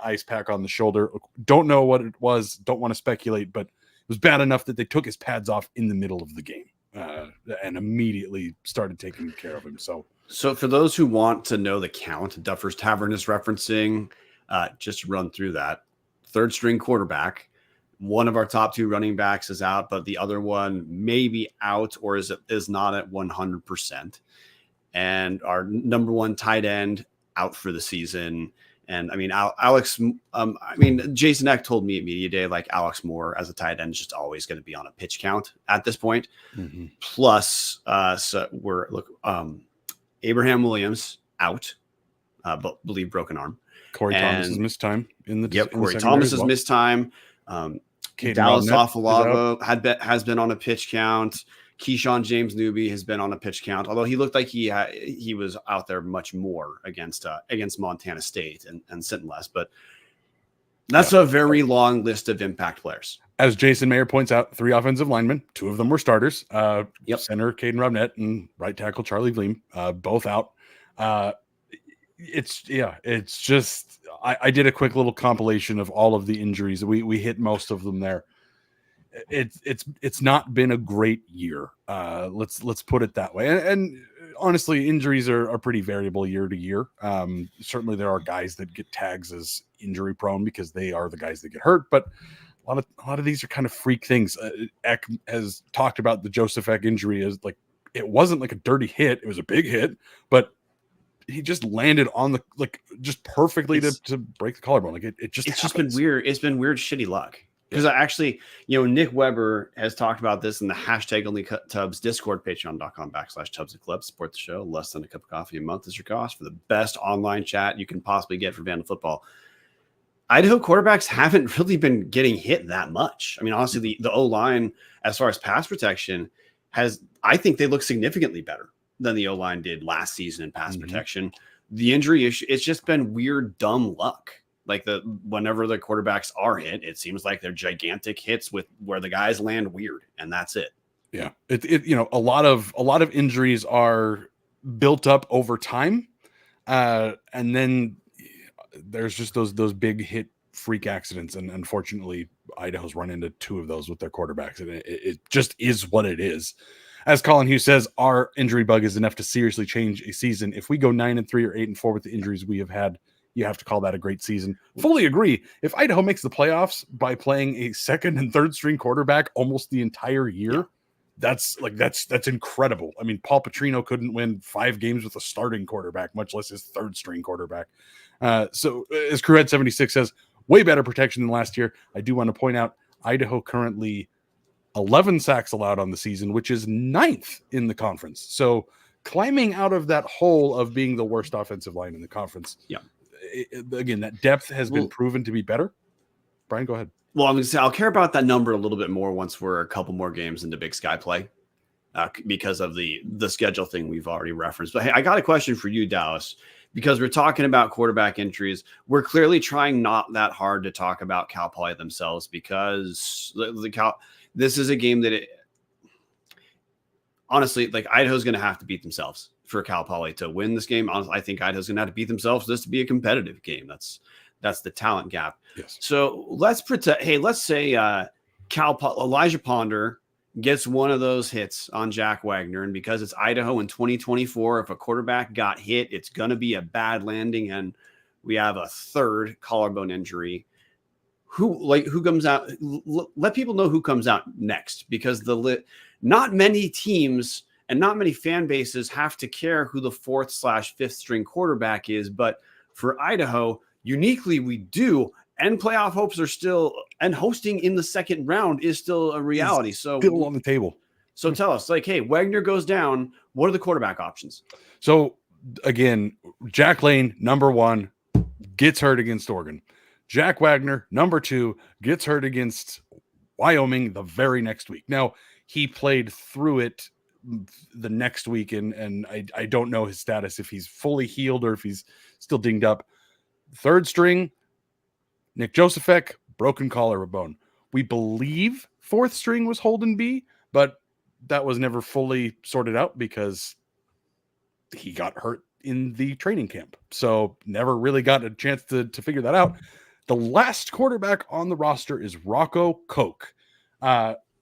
ice pack on the shoulder. Don't know what it was. Don't want to speculate, but it was bad enough that they took his pads off in the middle of the game and immediately started taking care of him. So for those who want to know the count, Duffer's Tavern is referencing, just to run through that, third string quarterback. One of our top two running backs is out, but the other one may be out or is not at 100%. And our number one tight end out for the season. And I mean, Jason Eck told me at Media Day, like Alex Moore as a tight end is just always going to be on a pitch count at this point. Mm-hmm. Plus, Abraham Williams out, but believe broken arm. Corey Thomas has missed time in the Corey Thomas has missed time. Dallas Afalago has been on a pitch count. Keyshawn James Newby has been on a pitch count, although he looked like he was out there much more against Montana State and sitting less. But that's a very long list of impact players. As Jason Mayer points out, 3 offensive linemen, 2 of them were starters. Center Caden Robnett and right tackle Charlie Vleem, both out. It's just I did a quick little compilation of all of the injuries. We hit most of them there. It's not been a great year. Let's put it that way. And honestly, injuries are pretty variable year to year. Certainly there are guys that get tags as injury prone because they are the guys that get hurt, but a lot of these are kind of freak things. Eck has talked about the Joseph Eck injury as like, it wasn't like a dirty hit. It was a big hit, but he just landed on just perfectly to break the collarbone. Like it's just been weird. It's been weird, shitty luck. Because actually, Nick Weber has talked about this in the hashtag only Tubs Discord, patreon.com/Tubs Eclipse. Support the show. Less than a cup of coffee a month is your cost for the best online chat you can possibly get for Vandal football. Idaho quarterbacks haven't really been getting hit that much. I mean, honestly, the O-line, as far as pass protection, I think they look significantly better than the O-line did last season in pass protection. The injury issue, it's just been weird, dumb luck. Like whenever the quarterbacks are hit, it seems like they're gigantic hits with where the guys land weird, and that's it. Yeah, a lot of injuries are built up over time, and then there's just those big hit freak accidents, and unfortunately, Idaho's run into 2 of those with their quarterbacks, and it just is what it is. As Colin Hughes says, our injury bug is enough to seriously change a season. If we go 9-3 or 8-4 with the injuries we have had, you have to call that a great season. Fully agree. If Idaho makes the playoffs by playing a second and third string quarterback almost the entire year, that's incredible. I mean, Paul Petrino couldn't win 5 games with a starting quarterback, much less his third string quarterback. So as Crewhead 76 says, way better protection than last year. I do want to point out Idaho currently 11 sacks allowed on the season, which is 9th in the conference. So climbing out of that hole of being the worst offensive line in the conference. Yeah. Again, that depth has been proven to be better. Brian, go ahead. Well, I'm going to say I'll care about that number a little bit more once we're a couple more games into Big Sky play, because of the schedule thing we've already referenced. But hey, I got a question for you, Dallas, because we're talking about quarterback injuries. We're clearly trying not that hard to talk about Cal Poly themselves, because this is a game that honestly, like, Idaho's going to have to beat themselves for Cal Poly to win this game. I think Idaho's going to have to beat themselves for this to be a competitive game. That's the talent gap. Yes. So let's pretend. Hey, let's say Elijah Ponder gets one of those hits on Jack Wagner, and because it's Idaho in 2024, if a quarterback got hit, it's going to be a bad landing, and we have a third collarbone injury. Who comes out? Let people know who comes out next, because not many teams and not many fan bases have to care who the 4th/5th string quarterback is, but for Idaho, uniquely, we do, and playoff hopes are still, and hosting in the second round is still a reality. So still on the table. So tell us, like, hey, Wagner goes down. What are the quarterback options? So again, Jack Lane, number 1, gets hurt against Oregon. Jack Wagner, number 2, gets hurt against Wyoming the very next week. Now, he played through it the next week, and I don't know his status, if he's fully healed or if he's still dinged up. 3rd string, Nick Josephek, broken collarbone. We believe 4th string was Holden B, but that was never fully sorted out because he got hurt in the training camp. So never really got a chance to figure that out. The last quarterback on the roster is Rocco Koch.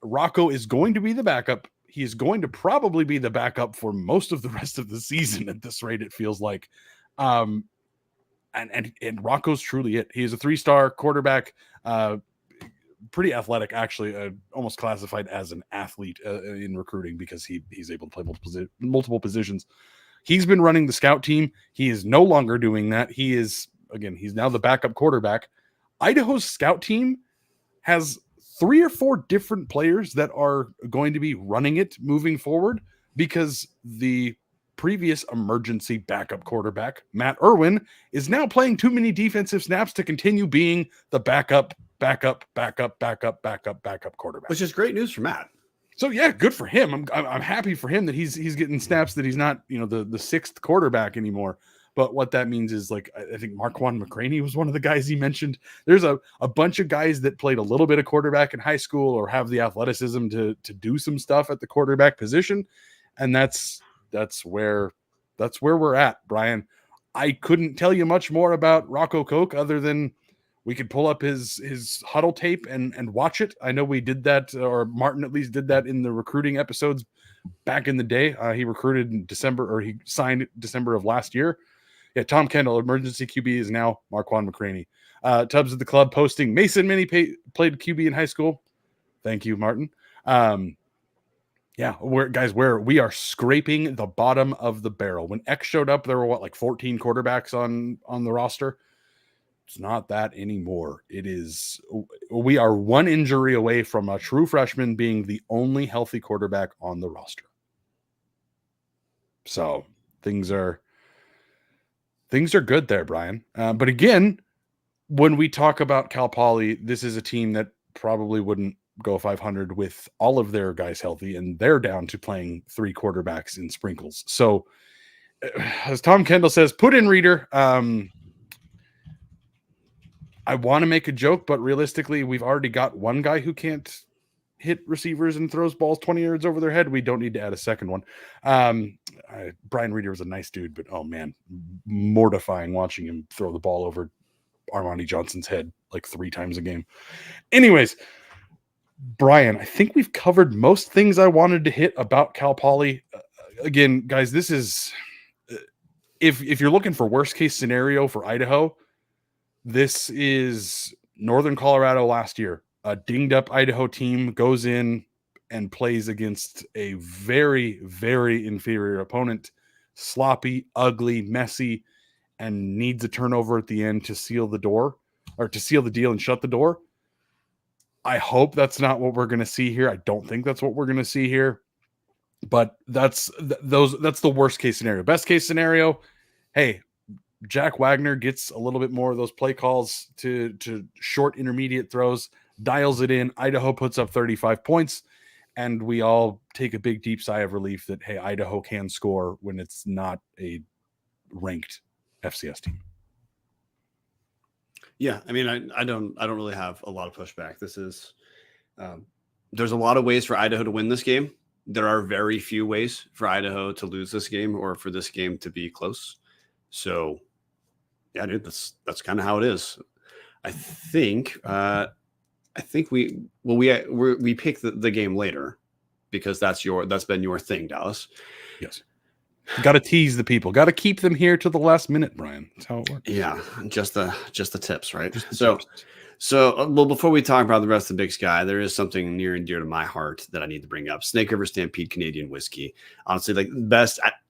Rocco is going to be the backup. He is going to probably be the backup for most of the rest of the season at this rate, it feels like. And Rocco's truly it. He is a 3-star quarterback, pretty athletic, actually, almost classified as an athlete in recruiting, because he's able to play multiple positions. He's been running the scout team. He is no longer doing that. He's now the backup quarterback. Idaho's scout team has 3 or 4 different players that are going to be running it moving forward, because the previous emergency backup quarterback, Matt Irwin, is now playing too many defensive snaps to continue being the backup quarterback. Which is great news for Matt. So yeah, good for him. I'm happy for him that he's getting snaps, that he's not, the 6th quarterback anymore. But what that means is, like, I think Marquand McCraney was one of the guys he mentioned. There's a bunch of guys that played a little bit of quarterback in high school or have the athleticism to do some stuff at the quarterback position. And that's where we're at, Brian. I couldn't tell you much more about Rocco Koch other than we could pull up his huddle tape and watch it. I know we did that, or Martin at least did that in the recruiting episodes back in the day. He recruited in December, or he signed December of last year. Yeah, Tom Kendall, emergency QB, is now Marquand McCraney. Tubbs at the Club posting, Mason Minnie played QB in high school. Thank you, Martin. Yeah, we are scraping the bottom of the barrel. When X showed up, there were 14 quarterbacks on the roster. It's not that anymore. We are 1 injury away from a true freshman being the only healthy quarterback on the roster. So things are good there, Brian. But again, when we talk about Cal Poly, this is a team that probably wouldn't go 500 with all of their guys healthy, and they're down to playing 3 quarterbacks in sprinkles. So as Tom Kendall says, put in Reader. I want to make a joke, but realistically, we've already got one guy who can't hit receivers and throws balls 20 yards over their head. We don't need to add a second one. Brian Reader was a nice dude, but oh man, mortifying watching him throw the ball over Armani Johnson's head 3 times a game. Anyways, Brian, I think we've covered most things I wanted to hit about Cal Poly. Again, guys, this is if you're looking for worst case scenario for Idaho, this is Northern Colorado last year. A dinged up Idaho team goes in and plays against a very, very inferior opponent, sloppy, ugly, messy, and needs a turnover at the end to seal the door, or to seal the deal and shut the door. I hope that's not what we're going to see here. I don't think that's what we're going to see here, but that's the worst case scenario. Best case scenario, hey, Jack Wagner gets a little bit more of those play calls to short intermediate throws. dials it in. Idaho puts up 35 points, and we all take a big, deep sigh of relief that, hey, Idaho can score when it's not a ranked FCS team. Yeah, I mean, I don't really have a lot of pushback. This is there's a lot of ways for Idaho to win this game. There are very few ways for Idaho to lose this game or for this game to be close. So, yeah, dude, that's kind of how it is. I think we pick the game later because that's been your thing, Dallas. Yes. Got to tease the people. Got to keep them here to the last minute, Brian. That's how it works. Yeah, just the tips, right? Well, before we talk about the rest of the Big Sky, there is something near and dear to my heart that I need to bring up. Snake River Stampede Canadian Whiskey. Honestly, like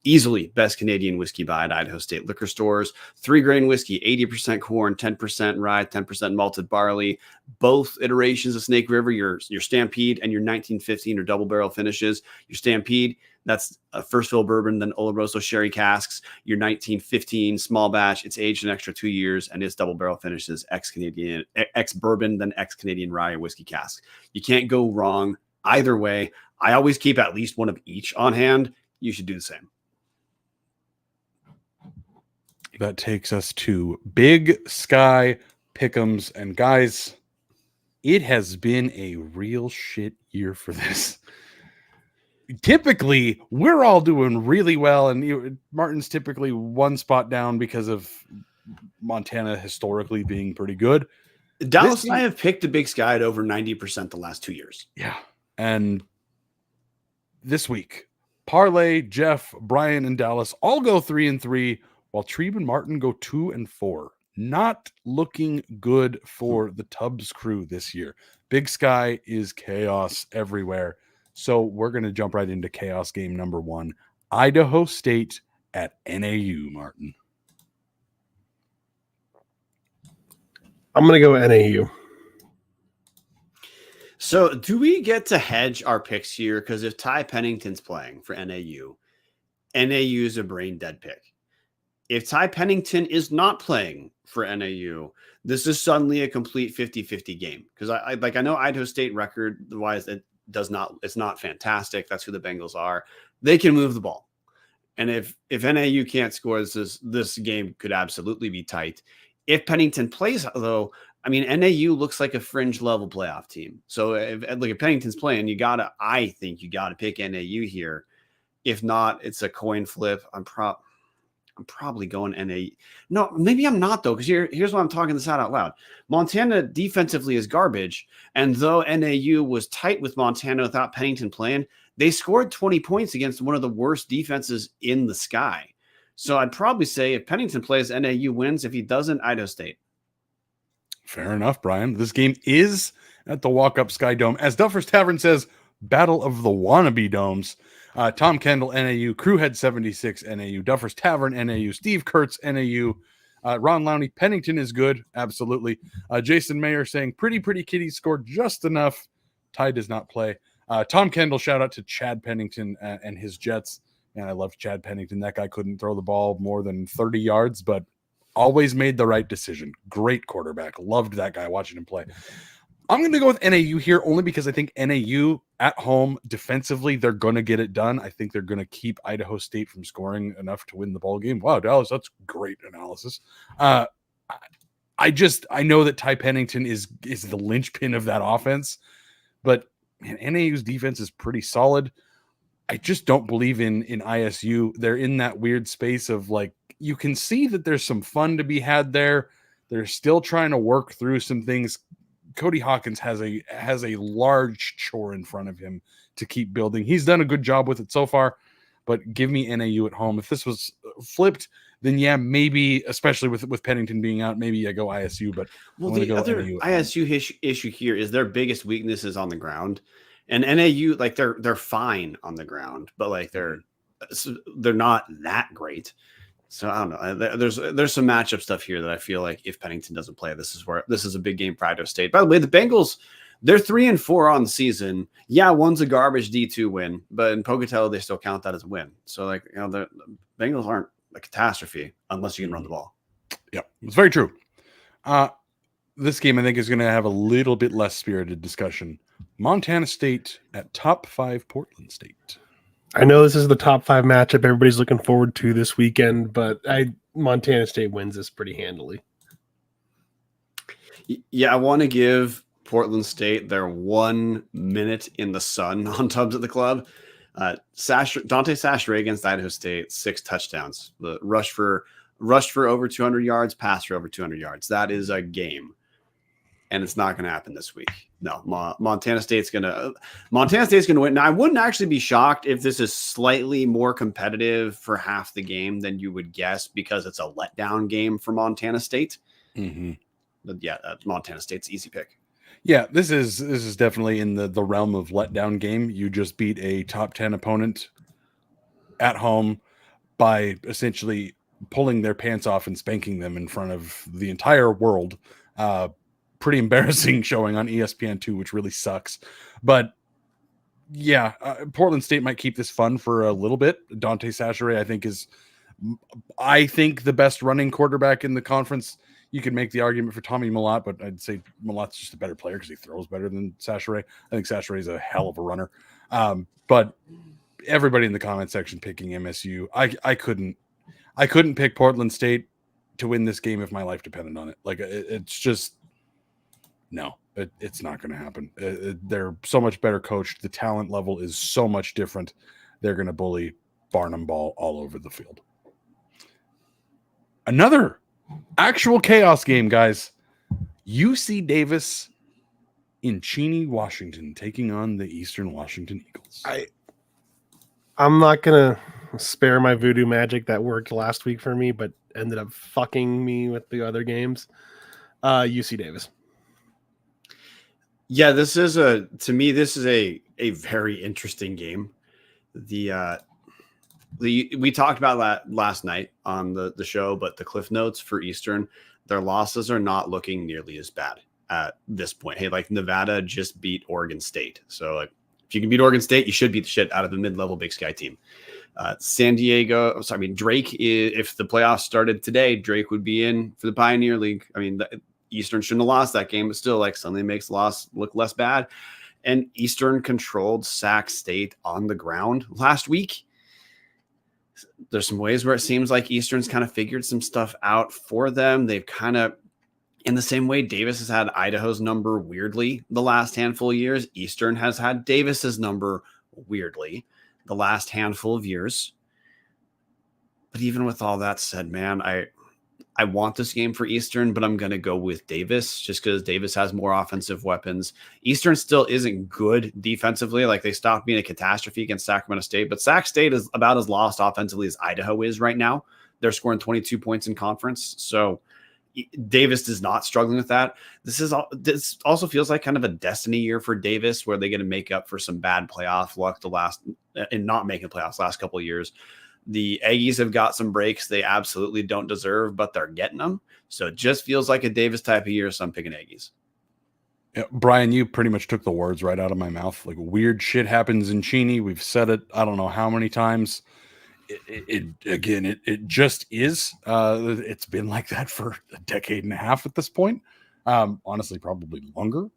easily best Canadian whiskey buy at Idaho State liquor stores. 3-grain whiskey, 80% corn, 10% rye, 10% malted barley. Both iterations of Snake River, your Stampede and your 1915 or double barrel finishes. Your Stampede, that's a first fill bourbon, then Oloroso sherry casks. Your 1915 small batch, it's aged an extra 2 years, and it's double barrel finishes, ex-Canadian, ex-bourbon, then ex-Canadian rye whiskey cask. You can't go wrong either way. I always keep at least one of each on hand. You should do the same. That takes us to Big Sky Pick'ems. And guys, it has been a real shit year for this. Typically, we're all doing really well, and Martin's typically one spot down because of Montana historically being pretty good. Dallas and I have picked the Big Sky at over 90% the last 2 years. Yeah. And this week, Parlay, Jeff, Bryan, and Dallas all go 3-3, while Treeb and Martin go 2-4. Not looking good for the Tubbs crew this year. Big Sky is chaos everywhere. So we're going to jump right into chaos game number 1. Idaho State at NAU, Martin. I'm going to go NAU. So do we get to hedge our picks here? Because if Ty Pennington's playing for NAU, NAU is a brain dead pick. If Ty Pennington is not playing for NAU, this is suddenly a complete 50-50 game. Because I know Idaho State record-wise, it's not fantastic. That's who the Bengals are. They can move the ball. And if NAU can't score, this game could absolutely be tight. If Pennington plays, though, I mean, NAU looks like a fringe level playoff team. So if Pennington's playing, I think you gotta pick NAU here. If not, it's a coin flip. I'm probably going NAU. No, maybe I'm not, though, because here's why I'm talking this out loud. Montana defensively is garbage, and though NAU was tight with Montana without Pennington playing, they scored 20 points against one of the worst defenses in the sky. So I'd probably say if Pennington plays, NAU wins. If he doesn't, Idaho State. Fair enough, Brian. This game is at the Walk-Up Sky Dome. As Duffer's Tavern says, Battle of the Wannabe Domes. Tom Kendall, NAU. Crewhead 76, NAU. Duffer's Tavern, NAU. Steve Kurtz, NAU. Ron Lowney, Pennington is good. Absolutely. Jason Mayer saying, pretty kitties scored just enough. Ty does not play. Tom Kendall, shout out to Chad Pennington and his Jets. And I love Chad Pennington. That guy couldn't throw the ball more than 30 yards, but always made the right decision. Great quarterback. Loved that guy watching him play. I'm going to go with NAU here only because I think NAU at home defensively, they're going to get it done. I think they're going to keep Idaho State from scoring enough to win the ball game. Wow, Dallas, that's great analysis. I know that Ty Pennington is the linchpin of that offense, but man, NAU's defense is pretty solid. I just don't believe in ISU. They're in that weird space of like, you can see that there's some fun to be had there. They're still trying to work through some things. Cody Hawkins has a large chore in front of him to keep building. He's done a good job with it so far, but give me NAU at home. If this was flipped, then yeah, maybe, especially with Pennington being out, maybe I go ISU. But the other ISU issue here is their biggest weakness is on the ground. And NAU, like they're fine on the ground, but like they're not that great. So I don't know. There's some matchup stuff here that I feel like if Pennington doesn't play, this is a big game for Idaho State. By the way, the Bengals, they're 3-4 on the season. Yeah, one's a garbage D2 win, but in Pocatello they still count that as a win. So like the Bengals aren't a catastrophe unless you can run the ball. Yeah, it's very true. The this game, I think, is going to have a little bit less spirited discussion. Montana State at top 5 Portland State. I know this is the top 5 matchup everybody's looking forward to this weekend, but Montana State wins this pretty handily. Yeah, I want to give Portland State their 1 minute in the sun on Tubs at the Club. Dante Sachre against Idaho State, 6 touchdowns. The rushed for over 200 yards, passed for over 200 yards. That is a game, and it's not going to happen this week. No, Montana State's going to win. Now, I wouldn't actually be shocked if this is slightly more competitive for half the game than you would guess, because it's a letdown game for Montana State. Mm-hmm. But yeah, Montana State's easy pick. Yeah, this is definitely in the realm of letdown game. You just beat a top 10 opponent at home by essentially pulling their pants off and spanking them in front of the entire world. Pretty embarrassing showing on ESPN2, which really sucks. But yeah, Portland State might keep this fun for a little bit. Dante Sachre, I think the best running quarterback in the conference. You could make the argument for Tommy Mellott, but I'd say Mallott's just a better player because he throws better than Sachre. I think Sachre is a hell of a runner. But everybody in the comment section picking MSU. I couldn't pick Portland State to win this game if my life depended on it. Like, it's just no. It's not going to happen. They're so much better coached. The talent level is so much different. They're going to bully Barnum ball all over the field. Another actual chaos game, guys. UC Davis in Cheney, Washington, taking on the Eastern Washington Eagles. I'm not going to spare my voodoo magic that worked last week for me, but ended up fucking me with the other games. UC Davis. Yeah, this is a very interesting game. We talked about that last night on the show, but the Cliff Notes for Eastern, their losses are not looking nearly as bad at this point. Hey, like Nevada just beat Oregon State. So like, if you can beat Oregon State, you should beat the shit out of a mid-level Big Sky team. Drake, if the playoffs started today, Drake would be in for the Pioneer League. I mean, Eastern shouldn't have lost that game, but still, like, something makes the loss look less bad. And Eastern controlled Sac State on the ground last week. There's some ways where it seems like Eastern's kind of figured some stuff out for them. They've kind of, in the same way Davis has had Idaho's number weirdly the last handful of years, Eastern has had Davis's number weirdly the last handful of years. But even with all that said, man, I want this game for Eastern, but I'm going to go with Davis just because Davis has more offensive weapons. Eastern still isn't good defensively. Like, they stopped being a catastrophe against Sacramento State, but Sac State is about as lost offensively as Idaho is right now. They're scoring 22 points in conference. So Davis is not struggling with that. This also feels like kind of a destiny year for Davis, where they get to make up for some bad playoff luck in not making the playoffs last couple of years. The Aggies have got some breaks they absolutely don't deserve, but they're getting them. So it just feels like a Davis type of year, so I'm picking Aggies. Yeah, Brian, you pretty much took the words right out of my mouth. Like, weird shit happens in Cheney. We've said it I don't know how many times. It just is. It's been like that for a decade and a half at this point. Honestly, probably longer.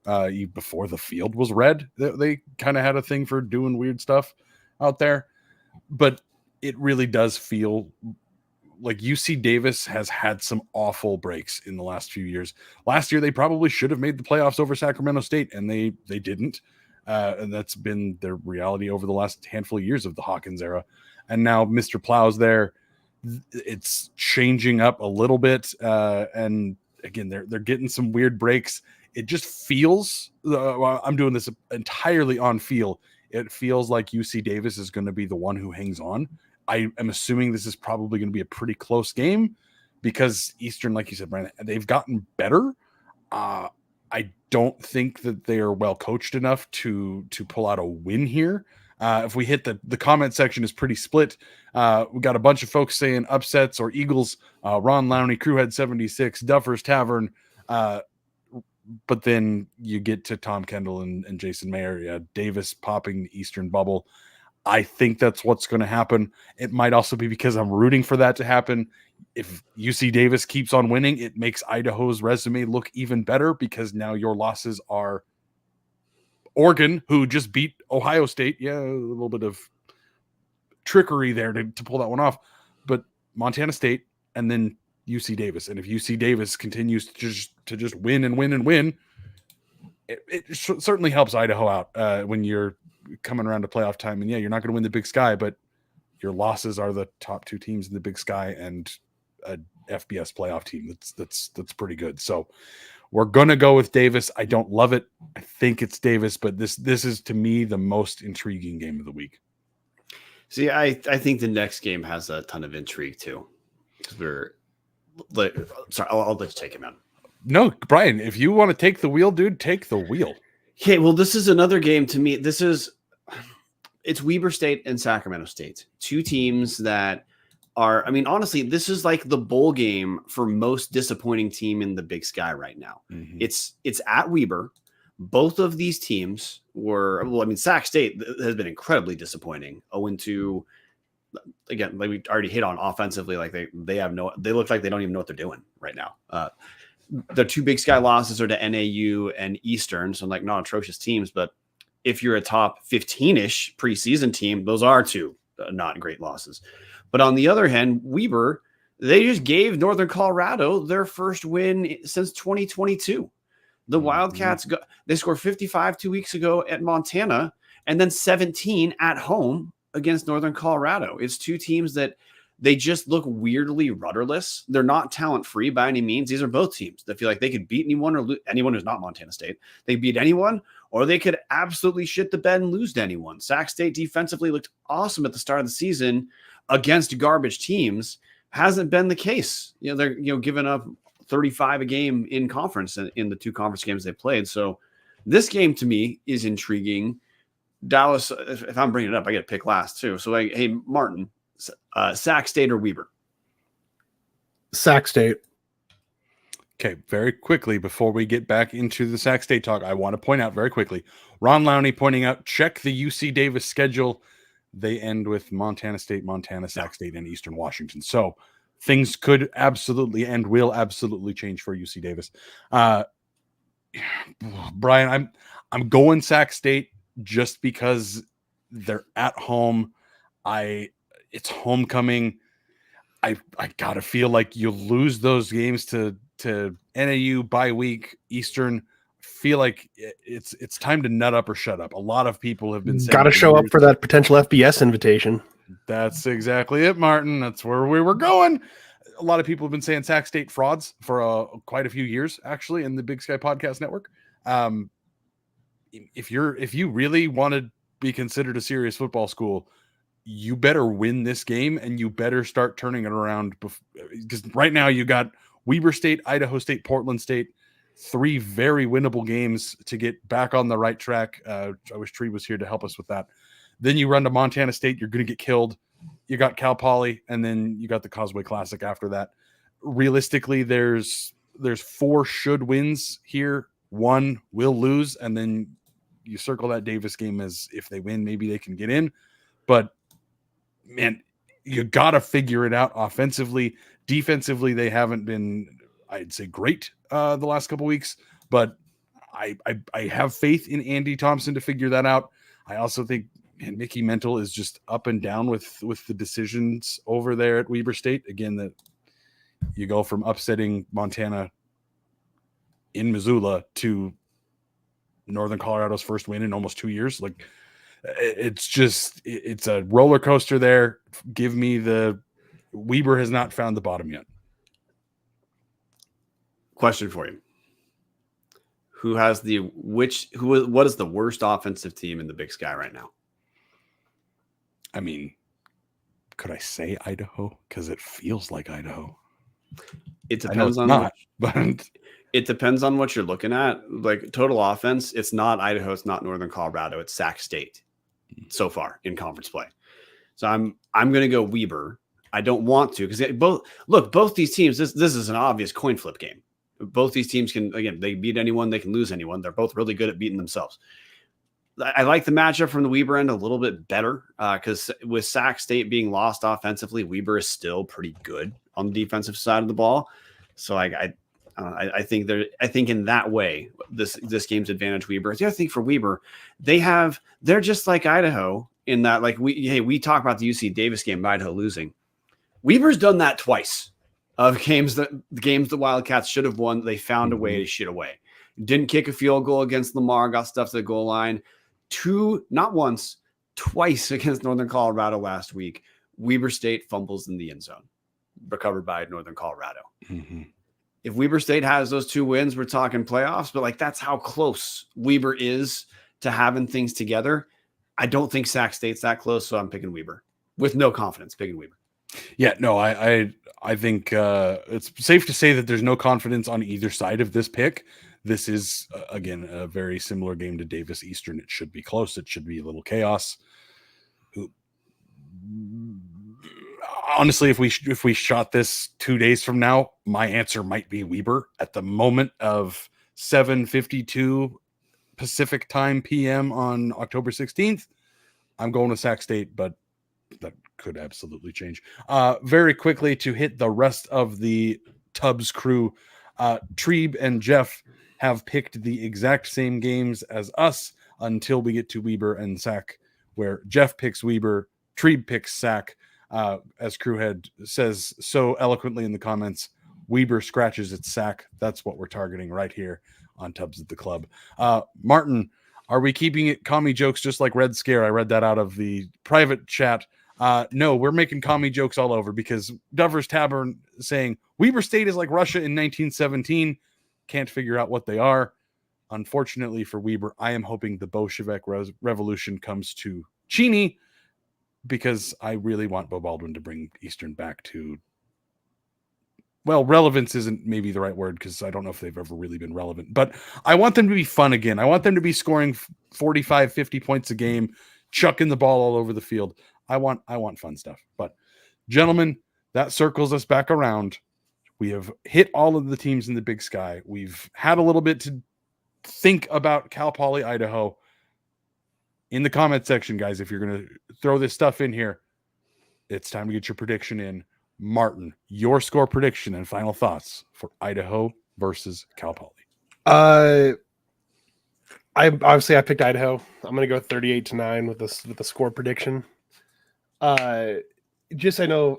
Before the field was red, they kind of had a thing for doing weird stuff out there. But it really does feel like UC Davis has had some awful breaks in the last few years. Last year, they probably should have made the playoffs over Sacramento State, and they didn't. And that's been their reality over the last handful of years of the Hawkins era. And now Mr. Plow's there. It's changing up a little bit. And again, they're getting some weird breaks. It just feels, I'm doing this entirely on feel. It feels like UC Davis is going to be the one who hangs on. I am assuming this is probably going to be a pretty close game because Eastern, like you said, Bryan, they've gotten better. I don't think that they are well coached enough to pull out a win here. If we hit the comment section is pretty split. We got a bunch of folks saying upsets or Eagles, Ron Lowney, Crewhead 76, Duffer's Tavern. But then you get to Tom Kendall and Jason Mayer, Davis popping the Eastern bubble. I think that's what's going to happen. It might also be because I'm rooting for that to happen. If UC Davis keeps on winning, it makes Idaho's resume look even better because now your losses are Oregon, who just beat Ohio State. Yeah, a little bit of trickery there to pull that one off. But Montana State and then UC Davis. And if UC Davis continues to just win and win and win, it certainly helps Idaho out when you're coming around to playoff time. And yeah, you're not going to win the Big Sky, but your losses are the top two teams in the Big Sky and a FBS playoff team. That's pretty good. So we're going to go with Davis. I don't love it. I think it's Davis, but this is to me the most intriguing game of the week. See, I think the next game has a ton of intrigue too. Sorry, I'll let you take him out. No, Bryan, if you want to take the wheel, dude, take the wheel. Okay, well, this is another game to me. It's Weber State and Sacramento State, two teams that are, I mean, honestly, this is like the bowl game for most disappointing team in the Big Sky right now. Mm-hmm. It's at Weber. Both of these teams were, well, I mean, Sac State has been incredibly disappointing. 0-2, again, like we already hit on offensively, like they look like they don't even know what they're doing right now. The two Big Sky losses are to NAU and Eastern, so like not atrocious teams, but if you're a top 15-ish preseason team, those are two not great losses. But on the other hand, Weber, they just gave Northern Colorado their first win since 2022. The Wildcats, they scored 55 2 weeks ago at Montana and then 17 at home against Northern Colorado. It's two teams that they just look weirdly rudderless. They're not talent-free by any means. These are both teams that feel like they could beat anyone or anyone who's not Montana State. They beat anyone, or they could absolutely shit the bed and lose to anyone. Sac State defensively looked awesome at the start of the season against garbage teams. Hasn't been the case. They're giving up 35 a game in conference in the two conference games they played. So this game to me is intriguing. Dallas, if I'm bringing it up, I get to pick last too. So hey, Martin, Sac State or Weber? Sac State. Okay, very quickly before we get back into the Sac State talk, I want to point out very quickly, Ron Lowney pointing out, check the UC Davis schedule. They end with Montana State, Montana, Sac State, and Eastern Washington. So things could absolutely and will absolutely change for UC Davis. Bryan, I'm going Sac State just because they're at home. It's homecoming. I gotta feel like you lose those games to NAU bye week, Eastern. Feel like it's time to nut up or shut up. A lot of people have been saying gotta show up for that potential FBS invitation. That's exactly it, Martin. That's where we were going. A lot of people have been saying Sac State frauds for quite a few years, actually, in the Big Sky Podcast Network. If you really want to be considered a serious football school, you better win this game and you better start turning it around. Because right now you got Weber State, Idaho State, Portland State, three very winnable games to get back on the right track. I wish Treeb was here to help us with that. Then you run to Montana State, you're going to get killed. You got Cal Poly, and then you got the Causeway Classic after that. Realistically, there's 4 should wins here. 1 will lose, and then you circle that Davis game as if they win, maybe they can get in. But man, you got to figure it out offensively. Defensively, they haven't been, I'd say, great the last couple weeks, but I have faith in Andy Thompson to figure that out. I also think Mickey Mental is just up and down with the decisions over there at Weber State. Again, that you go from upsetting Montana in Missoula to Northern Colorado's first win in almost 2 years. Like, it's a roller coaster there. Give me the Weber has not found the bottom yet. Question for you. What is the worst offensive team in the Big Sky right now? I mean, could I say Idaho? Because it feels like Idaho. It depends on it depends on what you're looking at. Like total offense, it's not Idaho, it's not Northern Colorado, it's Sac State so far in conference play. So I'm going to go Weber. I don't want to because both these teams. This is an obvious coin flip game. Both these teams can, again, they beat anyone, they can lose anyone. They're both really good at beating themselves. I like the matchup from the Weber end a little bit better because with Sac State being lost offensively, Weber is still pretty good on the defensive side of the ball. So I think in that way, this game's advantage Weber. The other thing for Weber, they're just like Idaho in that, like, we talk about the UC Davis game, Idaho losing. Weber's done that twice of the games the Wildcats should have won. They found a way to shit away. Didn't kick a field goal against Lamar, got stuff to the goal line. Not once, twice against Northern Colorado last week. Weber State fumbles in the end zone, recovered by Northern Colorado. Mm-hmm. If Weber State has those 2 wins, we're talking playoffs, but like that's how close Weber is to having things together. I don't think Sac State's that close, so I'm picking Weber with no confidence, picking Weber. Yeah, no, I think it's safe to say that there's no confidence on either side of this pick. This is, again, a very similar game to Davis Eastern. It should be close. It should be a little chaos. Honestly, if we shot this 2 days from now, my answer might be Weber. At the moment of 7:52 Pacific time PM on October 16th, I'm going to Sac State, but that could absolutely change. Very quickly to hit the rest of the Tubbs crew, Treeb and Jeff have picked the exact same games as us until we get to Weber and Sac, where Jeff picks Weber, Treeb picks Sac. As Crewhead says so eloquently in the comments, Weber scratches its Sac. That's what we're targeting right here on Tubbs at the Club. Martin, are we keeping it commie jokes just like Red Scare? I read that out of the private chat. No, we're making commie jokes all over because Dover's Tavern saying Weber State is like Russia in 1917. Can't figure out what they are. Unfortunately for Weber, I am hoping the Bolshevik Revolution comes to Cheney because I really want Bo Baldwin to bring Eastern back to, well, relevance isn't maybe the right word because I don't know if they've ever really been relevant, but I want them to be fun again. I want them to be scoring 45, 50 points a game, chucking the ball all over the field. I want fun stuff. But gentlemen, that circles us back around. We have hit all of the teams in the Big Sky. We've had a little bit to think about Cal Poly Idaho. In the comment section, guys, if you're going to throw this stuff in here, it's time to get your prediction in. Martin, your score prediction and final thoughts for Idaho versus Cal Poly. I picked Idaho. I'm going to go 38-9 with the score prediction. Just I know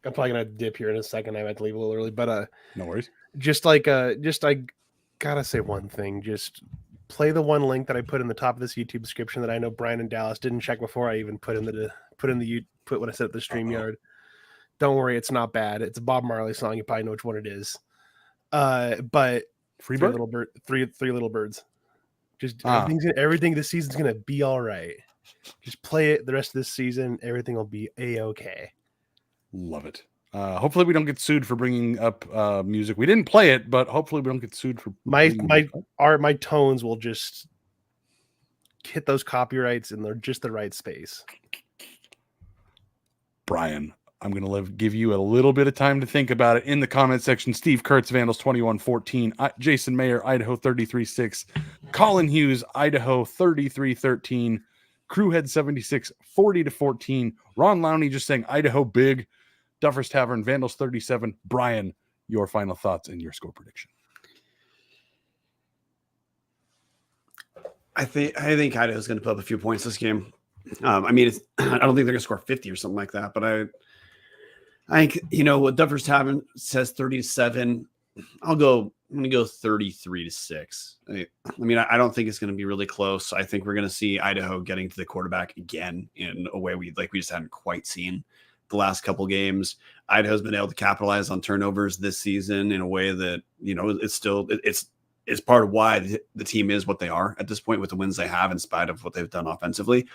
I'm probably gonna dip here in a second. I might leave a little early, but no worries. I gotta say one thing. Just play the one link that I put in the top of this YouTube description that I know Bryan and Dallas didn't check before I even put when I set up the StreamYard. Don't worry, it's not bad. It's a Bob Marley song. You probably know which one it is. But Three little birds. Just everything this season's gonna be all right. Just play it the rest of this season. Everything will be a-okay. Love it. Hopefully we don't get sued for bringing up music. We didn't play it, but hopefully we don't get sued for my tones will just hit those copyrights and they're just the right space. Bryan, I'm going to give you a little bit of time to think about it in the comment section. Steve Kurtz, Vandals 21-14. Jason Mayer, Idaho 33-6. Colin Hughes, Idaho 33-13. Crewhead 76, 40-14. Ron Lowney just saying Idaho big. Duffer's Tavern, Vandals 37. Bryan, your final thoughts and your score prediction. I think Idaho's going to put up a few points this game. I don't think they're going to score 50 or something like that, but I think, what Duffer's Tavern says 30-7. I'm going to go 33-6. I don't think it's going to be really close. I think we're going to see Idaho getting to the quarterback again in a way we just hadn't quite seen the last couple games. Idaho's been able to capitalize on turnovers this season in a way that, it's part of why the team is what they are at this point with the wins they have in spite of what they've done offensively.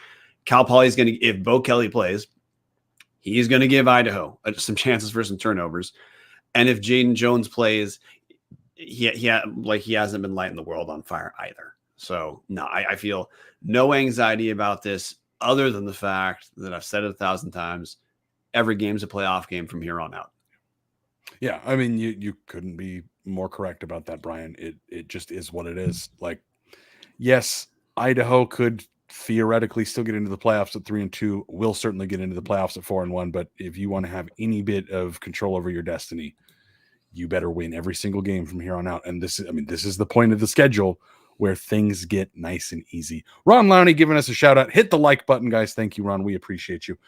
Cal Poly is going to, if Bo Kelly plays, he's going to give Idaho some chances for some turnovers. And if Jaden Jones plays, he hasn't been lighting the world on fire either. So no, I feel no anxiety about this other than the fact that I've said it 1,000 times. Every game's a playoff game from here on out. Yeah. I mean, you couldn't be more correct about that, Bryan. It just is what it is. Like, yes, Idaho could theoretically still get into the playoffs at 3-2. Will certainly get into the playoffs at 4-1. But if you want to have any bit of control over your destiny, you better win every single game from here on out. And this is the point of the schedule where things get nice and easy. Ron Lowney giving us a shout out. Hit the like button, guys. Thank you, Ron. We appreciate you.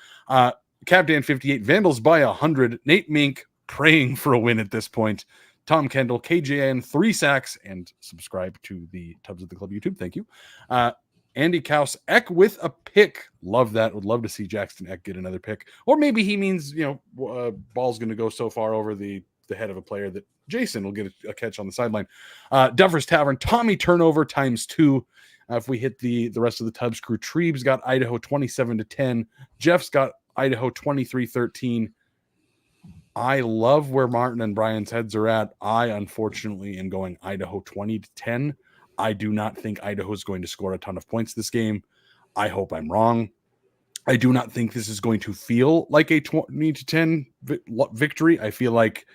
Captain 58, Vandals by 100. Nate Mink praying for a win at this point. Tom Kendall, KJN, 3 sacks, and subscribe to the Tubs of the Club YouTube. Thank you. Andy Kaus, Eck with a pick. Love that. Would love to see Jackson Eck get another pick. Or maybe he means, ball's going to go so far over the head of a player that Jason will get a catch on the sideline. Duffers Tavern, Tommy turnover ×2. If we hit the rest of the Tubs crew, Treeb's got Idaho 27-10. Jeff's got Idaho 23-13. I love where Martin and Brian's heads are at. I unfortunately am going Idaho 20-10. I do not think Idaho is going to score a ton of points this game. I hope I'm wrong. I do not think this is going to feel like a 20-10 victory. I feel like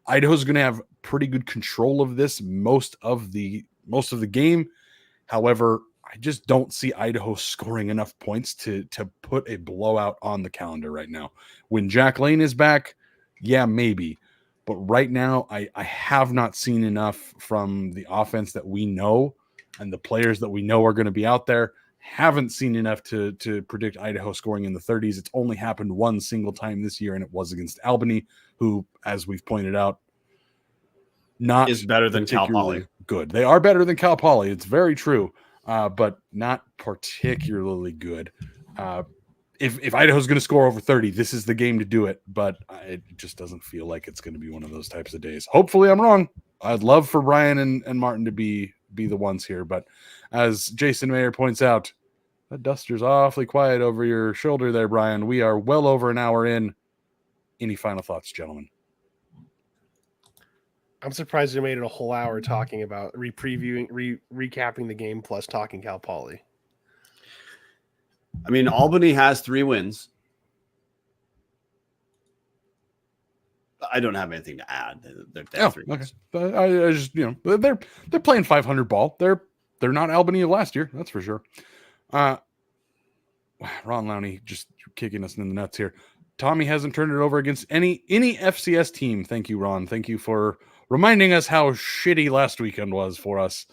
Idaho's going to have pretty good control of this most of the game. However, I just don't see Idaho scoring enough points to put a blowout on the calendar right now. When Jack Lane is back, yeah, maybe. But right now, I have not seen enough from the offense that we know and the players that we know are going to be out there. Haven't seen enough to predict Idaho scoring in the 30s. It's only happened one single time this year, and it was against Albany, who, as we've pointed out, not is better than Cal Poly. Good. They are better than Cal Poly. It's very true, but not particularly good. If Idaho's going to score over 30, this is the game to do it, but it just doesn't feel like it's going to be one of those types of days. Hopefully I'm wrong. I'd love for Bryan and Martin to be the ones here, but as Jason Mayer points out, that duster's awfully quiet over your shoulder there, Bryan. We are well over an hour in. Any final thoughts, gentlemen? I'm surprised you made it a whole hour talking about recapping the game plus talking Cal Poly. I mean, Albany has 3 wins. I don't have anything to add. They have 3 wins. Okay. I just they're playing 500 ball. They're not Albany of last year, that's for sure. Ron Lowney just kicking us in the nuts here. Tommy hasn't turned it over against any FCS team. Thank you, Ron. Thank you for reminding us how shitty last weekend was for us.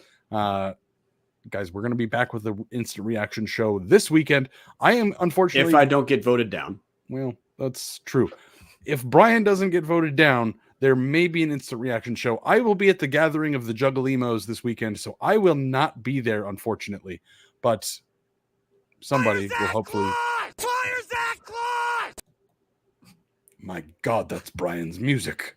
Guys, we're going to be back with the instant reaction show this weekend. I am unfortunately... If I don't get voted down. Well, that's true. If Bryan doesn't get voted down, there may be an instant reaction show. I will be at the gathering of the Juggalimos this weekend, so I will not be there, unfortunately. But somebody will hopefully... Fires that clock! My God, that's Bryan's music.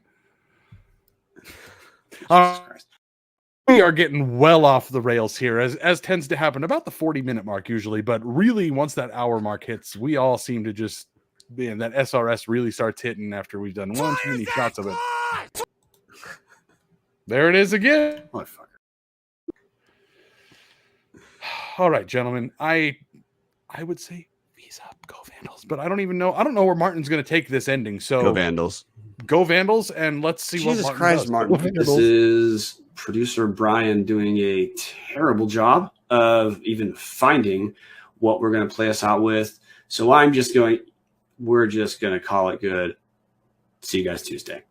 We are getting well off the rails here, as tends to happen about the 40-minute mark usually. But really, once that hour mark hits, we all seem to just, that SRS really starts hitting after we've done one too many shots of it. There it is again. Motherfucker. All right, gentlemen. I would say visa up, go Vandals, but I don't know where Martin's going to take this ending. So go Vandals. Go Vandals, and let's see Jesus what Martin Christ, does. Martin. This is producer Bryan doing a terrible job of even finding what we're going to play us out with. So we're just going to call it good. See you guys Tuesday.